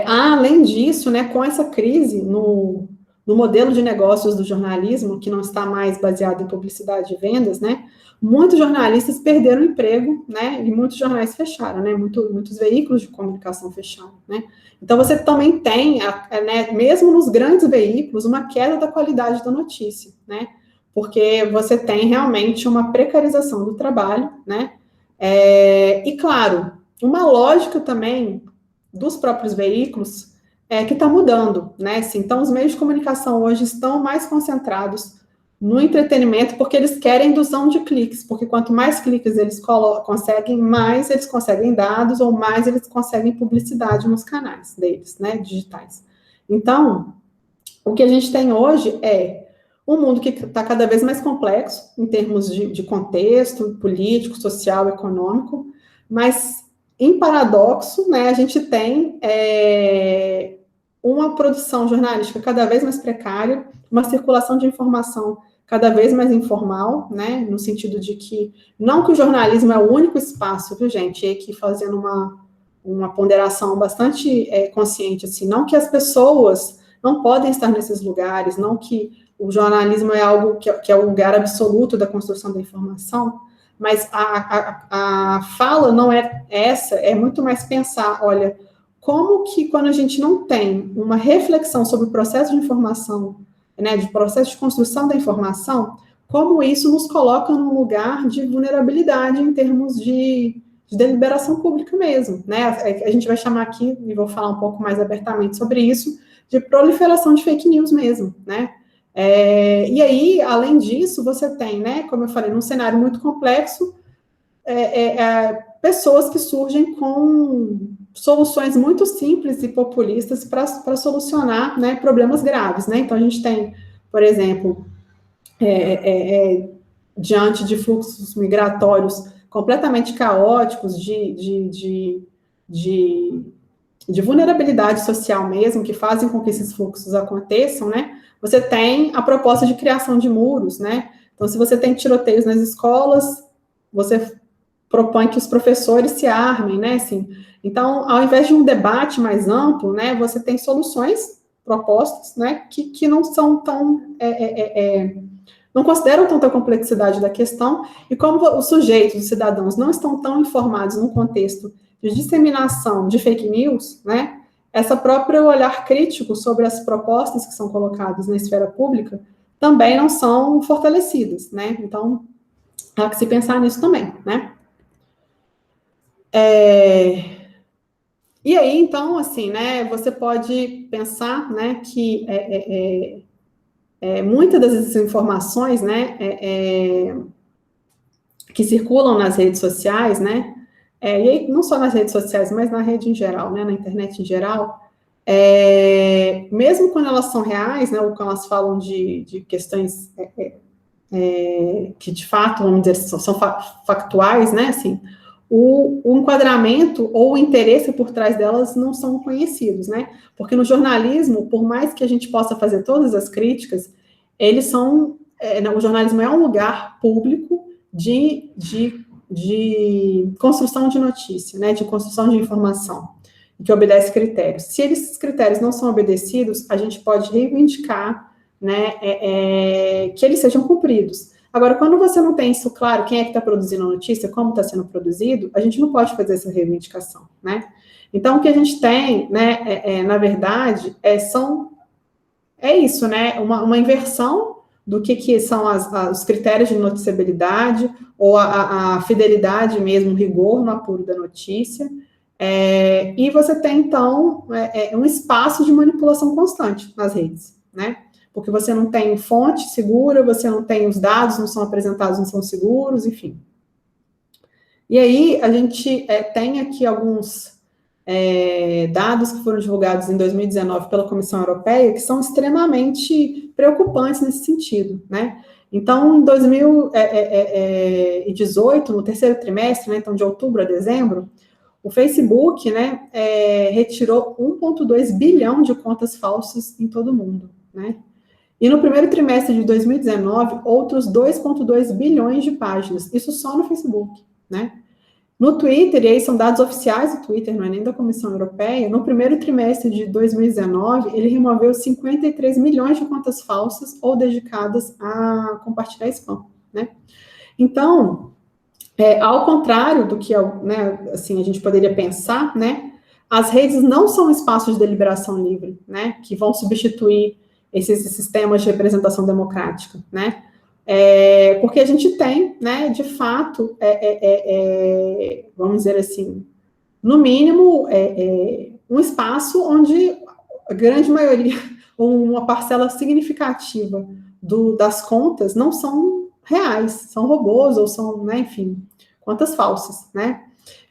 além disso, né, com essa crise no modelo de negócios do jornalismo, que não está mais baseado em publicidade e vendas, né, muitos jornalistas perderam o emprego, né, e muitos jornais fecharam, né, muitos veículos de comunicação fecharam, né. Então, você também tem, né, mesmo nos grandes veículos, uma queda da qualidade da notícia, né, porque você tem realmente uma precarização do trabalho, né, e, claro, uma lógica também dos próprios veículos que está mudando, né, assim, então os meios de comunicação hoje estão mais concentrados no entretenimento, porque eles querem indução de cliques, porque quanto mais cliques eles conseguem, mais eles conseguem dados, ou mais eles conseguem publicidade nos canais deles, né, digitais. Então, o que a gente tem hoje é Um mundo que está cada vez mais complexo em termos de contexto político, social, econômico, mas, em paradoxo, né, a gente tem uma produção jornalística cada vez mais precária, uma circulação de informação cada vez mais informal, né, no sentido de que, não que o jornalismo é o único espaço, viu, gente, e aqui fazendo uma ponderação bastante consciente, assim, não que as pessoas não podem estar nesses lugares, não que o jornalismo é algo que é o lugar absoluto da construção da informação, mas a fala não é essa, é muito mais pensar, olha, como que quando a gente não tem uma reflexão sobre o processo de informação, né, de processo de construção da informação, como isso nos coloca num lugar de vulnerabilidade em termos de deliberação pública mesmo, né? A gente vai chamar aqui, e vou falar um pouco mais abertamente sobre isso, de proliferação de fake news mesmo, né? E aí, além disso, você tem, né, como eu falei, num cenário muito complexo, pessoas que surgem com soluções muito simples e populistas para solucionar, né, problemas graves, né? Então, a gente tem, por exemplo, diante de fluxos migratórios completamente caóticos, de vulnerabilidade social mesmo, que fazem com que esses fluxos aconteçam, né? Você tem a proposta de criação de muros, né? Então, se você tem tiroteios nas escolas, você propõe que os professores se armem, né? Assim, então, ao invés de um debate mais amplo, né, você tem soluções propostas, né, que não são tão não consideram tanta complexidade da questão, e como os sujeitos, os cidadãos, não estão tão informados no contexto de disseminação de fake news, né, essa própria olhar crítico sobre as propostas que são colocadas na esfera pública também não são fortalecidas, né, então há que se pensar nisso também, né. E aí, então, assim, né, você pode pensar, né, que muitas das informações, né, que circulam nas redes sociais, né, e aí, não só nas redes sociais, mas na rede em geral, né, na internet em geral, mesmo quando elas são reais, né, ou quando elas falam de questões que de fato, vamos dizer, são factuais, né, assim, o enquadramento ou o interesse por trás delas não são conhecidos, né, porque no jornalismo, por mais que a gente possa fazer todas as críticas, eles são, o jornalismo é um lugar público de construção de notícia, né, de construção de informação, que obedece critérios. Se esses critérios não são obedecidos, a gente pode reivindicar, né, que eles sejam cumpridos. Agora, quando você não tem isso claro, quem é que está produzindo a notícia, como está sendo produzido, a gente não pode fazer essa reivindicação, né? Então, o que a gente tem, né, na verdade, é isso, né, uma inversão do que são os critérios de noticiabilidade, ou a fidelidade mesmo, o rigor no apuro da notícia, e você tem, então, um espaço de manipulação constante nas redes, né? Porque você não tem fonte segura, você não tem os dados, não são apresentados, não são seguros, enfim. E aí, a gente tem aqui alguns dados que foram divulgados em 2019 pela Comissão Europeia, que são extremamente preocupantes nesse sentido, né? Então, em 2018, no terceiro trimestre, né, então de outubro a dezembro, o Facebook, né, retirou 1,2 bilhão de contas falsas em todo o mundo, né? E no primeiro trimestre de 2019, outros 2,2 bilhões de páginas, isso só no Facebook, né? No Twitter, e aí são dados oficiais do Twitter, não é nem da Comissão Europeia, no primeiro trimestre de 2019, ele removeu 53 milhões de contas falsas ou dedicadas a compartilhar spam, né? Então, ao contrário do que, né, assim, a gente poderia pensar, né, as redes não são espaços de deliberação livre, né, que vão substituir esses sistemas de representação democrática, né, porque a gente tem, né, de fato, vamos dizer assim, no mínimo, um espaço onde a grande maioria, ou uma parcela significativa das contas não são reais, são robôs, ou são, né, enfim, contas falsas, né?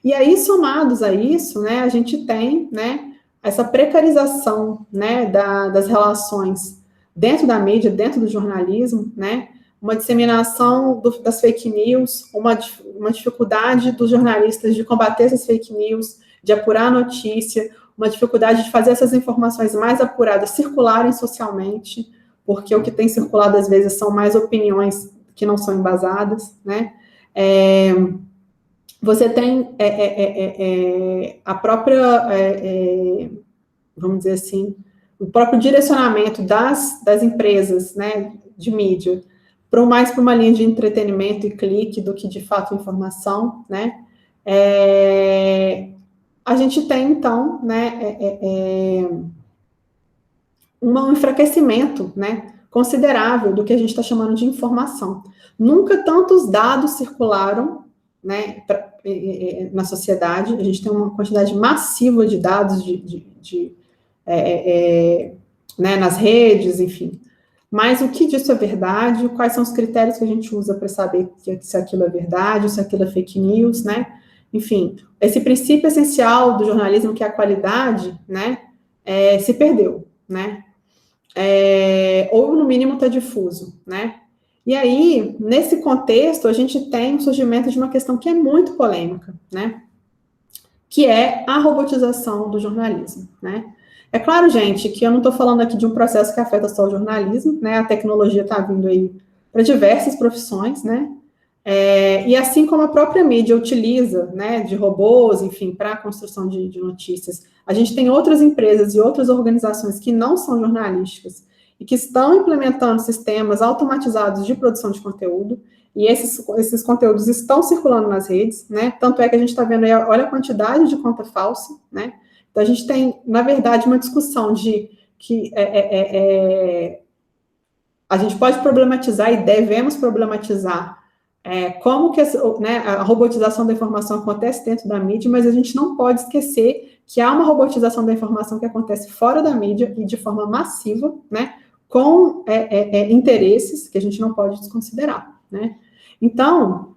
E aí, somados a isso, né, a gente tem, né, essa precarização, né, das relações dentro da mídia, dentro do jornalismo, né? Uma disseminação das fake news, uma dificuldade dos jornalistas de combater essas fake news, de apurar a notícia, uma dificuldade de fazer essas informações mais apuradas circularem socialmente, porque o que tem circulado às vezes são mais opiniões que não são embasadas, né? Você tem a própria, vamos dizer assim, o próprio direcionamento das empresas, né, de mídia, mais para uma linha de entretenimento e clique do que, de fato, informação, né? A gente tem, então, né, um enfraquecimento, né, considerável do que a gente está chamando de informação. Nunca tantos dados circularam, né, na sociedade. A gente tem uma quantidade massiva de dados né, nas redes, enfim. Mas o que disso é verdade? Quais são os critérios que a gente usa para saber se aquilo é verdade, se aquilo é fake news, né? Enfim, esse princípio essencial do jornalismo, que é a qualidade, né, se perdeu, né? Ou, no mínimo, está difuso, né? E aí, nesse contexto, a gente tem o surgimento de uma questão que é muito polêmica, né? Que é a robotização do jornalismo, né? É claro, gente, que eu não estou falando aqui de um processo que afeta só o jornalismo, né? A tecnologia está vindo aí para diversas profissões, né? E assim como a própria mídia utiliza, né, de robôs, enfim, para a construção de notícias, a gente tem outras empresas e outras organizações que não são jornalísticas e que estão implementando sistemas automatizados de produção de conteúdo, e esses conteúdos estão circulando nas redes, né? Tanto é que a gente está vendo aí, olha a quantidade de conta falsa, né? Então, a gente tem, na verdade, uma discussão de que a gente pode problematizar e devemos problematizar como que né, a robotização da informação acontece dentro da mídia, mas a gente não pode esquecer que há uma robotização da informação que acontece fora da mídia e de forma massiva, né, com interesses que a gente não pode desconsiderar, né? Então,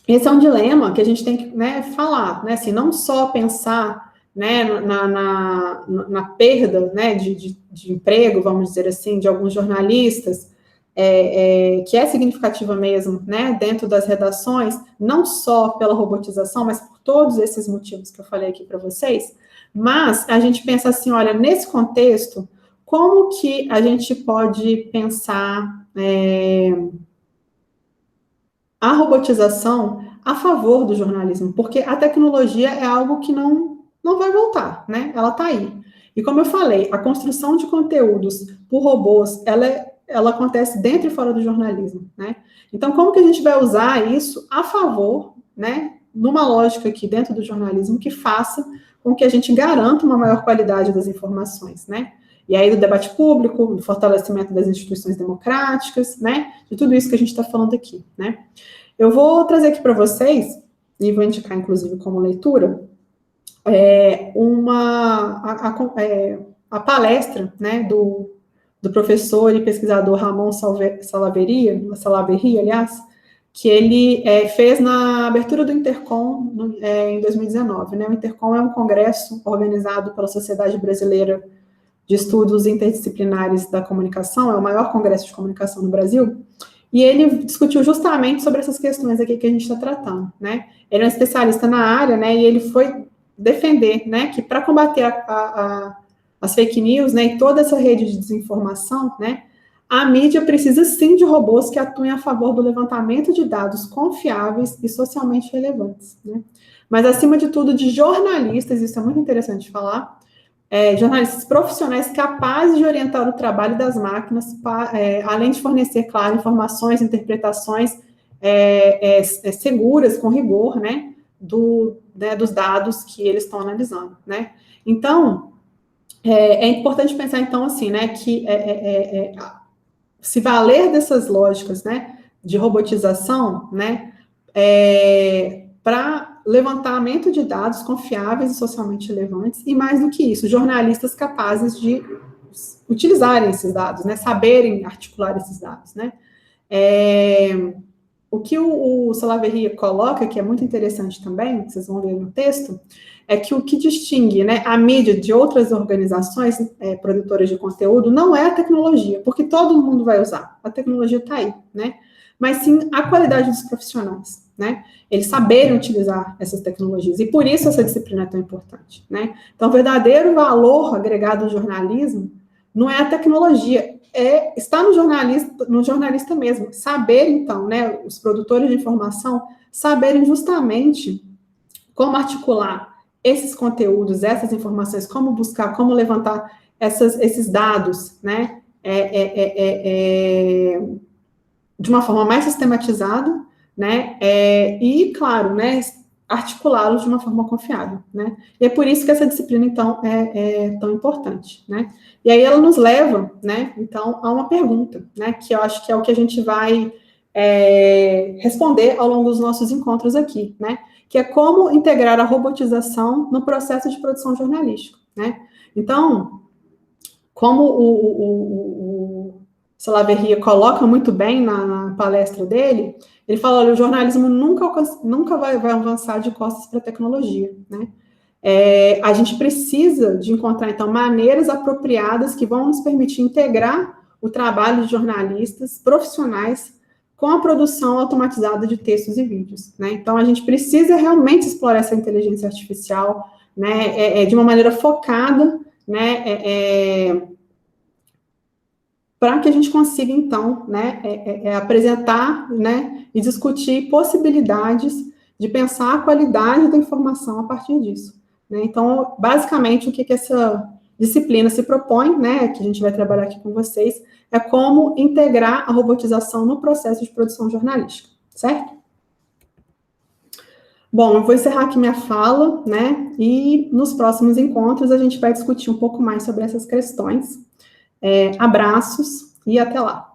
esse é um dilema que a gente tem que, né, falar, né, assim, não só pensar, né, na perda, né, de emprego, vamos dizer assim, de alguns jornalistas, que é significativa mesmo, né, dentro das redações, não só pela robotização, mas por todos esses motivos que eu falei aqui para vocês, mas a gente pensa assim, olha, nesse contexto, como que a gente pode pensar a robotização a favor do jornalismo? Porque a tecnologia é algo que não vai voltar, né? Ela está aí. E como eu falei, a construção de conteúdos por robôs, ela acontece dentro e fora do jornalismo, né? Então, como que a gente vai usar isso a favor, né? Numa lógica aqui dentro do jornalismo que faça com que a gente garanta uma maior qualidade das informações, né? E aí do debate público, do fortalecimento das instituições democráticas, né? De tudo isso que a gente está falando aqui, né? Eu vou trazer aqui para vocês, e vou indicar, inclusive, como leitura, a palestra, né, do professor e pesquisador Ramon Salaverry, aliás, que ele fez na abertura do Intercom em 2019. Né? O Intercom é um congresso organizado pela Sociedade Brasileira de Estudos Interdisciplinares da Comunicação, é o maior congresso de comunicação no Brasil, e ele discutiu justamente sobre essas questões aqui que a gente está tratando, né? Ele é um especialista na área, né, e ele foi defender, né, que para combater as fake news, né, e toda essa rede de desinformação, né, a mídia precisa sim de robôs que atuem a favor do levantamento de dados confiáveis e socialmente relevantes, né? Mas, acima de tudo, de jornalistas, isso é muito interessante de falar, jornalistas profissionais capazes de orientar o trabalho das máquinas, além de fornecer, claro, informações, interpretações seguras, com rigor, né, dos dados que eles estão analisando, né? Então, é importante pensar, então, assim, né, que se valer dessas lógicas, né, de robotização, né, para levantamento de dados confiáveis e socialmente relevantes, e mais do que isso, jornalistas capazes de utilizarem esses dados, né, saberem articular esses dados, né. o que o Salaverry coloca, que é muito interessante também, vocês vão ler no texto, é que o que distingue, né, a mídia de outras organizações produtoras de conteúdo não é a tecnologia, porque todo mundo vai usar, a tecnologia está aí, né? Mas sim a qualidade dos profissionais, né? Eles saberem utilizar essas tecnologias, e por isso essa disciplina é tão importante, né? Então, o verdadeiro valor agregado do jornalismo não é a tecnologia, está no jornalista mesmo, saber, então, né, os produtores de informação, saberem justamente como articular esses conteúdos, essas informações, como buscar, como levantar esses dados, né, de uma forma mais sistematizada, né, e, claro, né, articulá-los de uma forma confiável, né, e é por isso que essa disciplina, então, é tão importante, né, e aí ela nos leva, né, então, a uma pergunta, né, que eu acho que é o que a gente vai responder ao longo dos nossos encontros aqui, né, que é como integrar a robotização no processo de produção jornalística, né, então, como o Salaverry coloca muito bem na palestra dele, ele fala, olha, o jornalismo nunca vai avançar de costas para a tecnologia, né? A gente precisa de encontrar, então, maneiras apropriadas que vão nos permitir integrar o trabalho de jornalistas profissionais com a produção automatizada de textos e vídeos, né? Então, a gente precisa realmente explorar essa inteligência artificial, né, de uma maneira focada, né, para que a gente consiga, então, né, apresentar, né, e discutir possibilidades de pensar a qualidade da informação a partir disso, né? Então, basicamente, o que essa disciplina se propõe, né, que a gente vai trabalhar aqui com vocês, é como integrar a robotização no processo de produção jornalística, certo? Bom, eu vou encerrar aqui minha fala, né, e nos próximos encontros a gente vai discutir um pouco mais sobre essas questões. Abraços e até lá.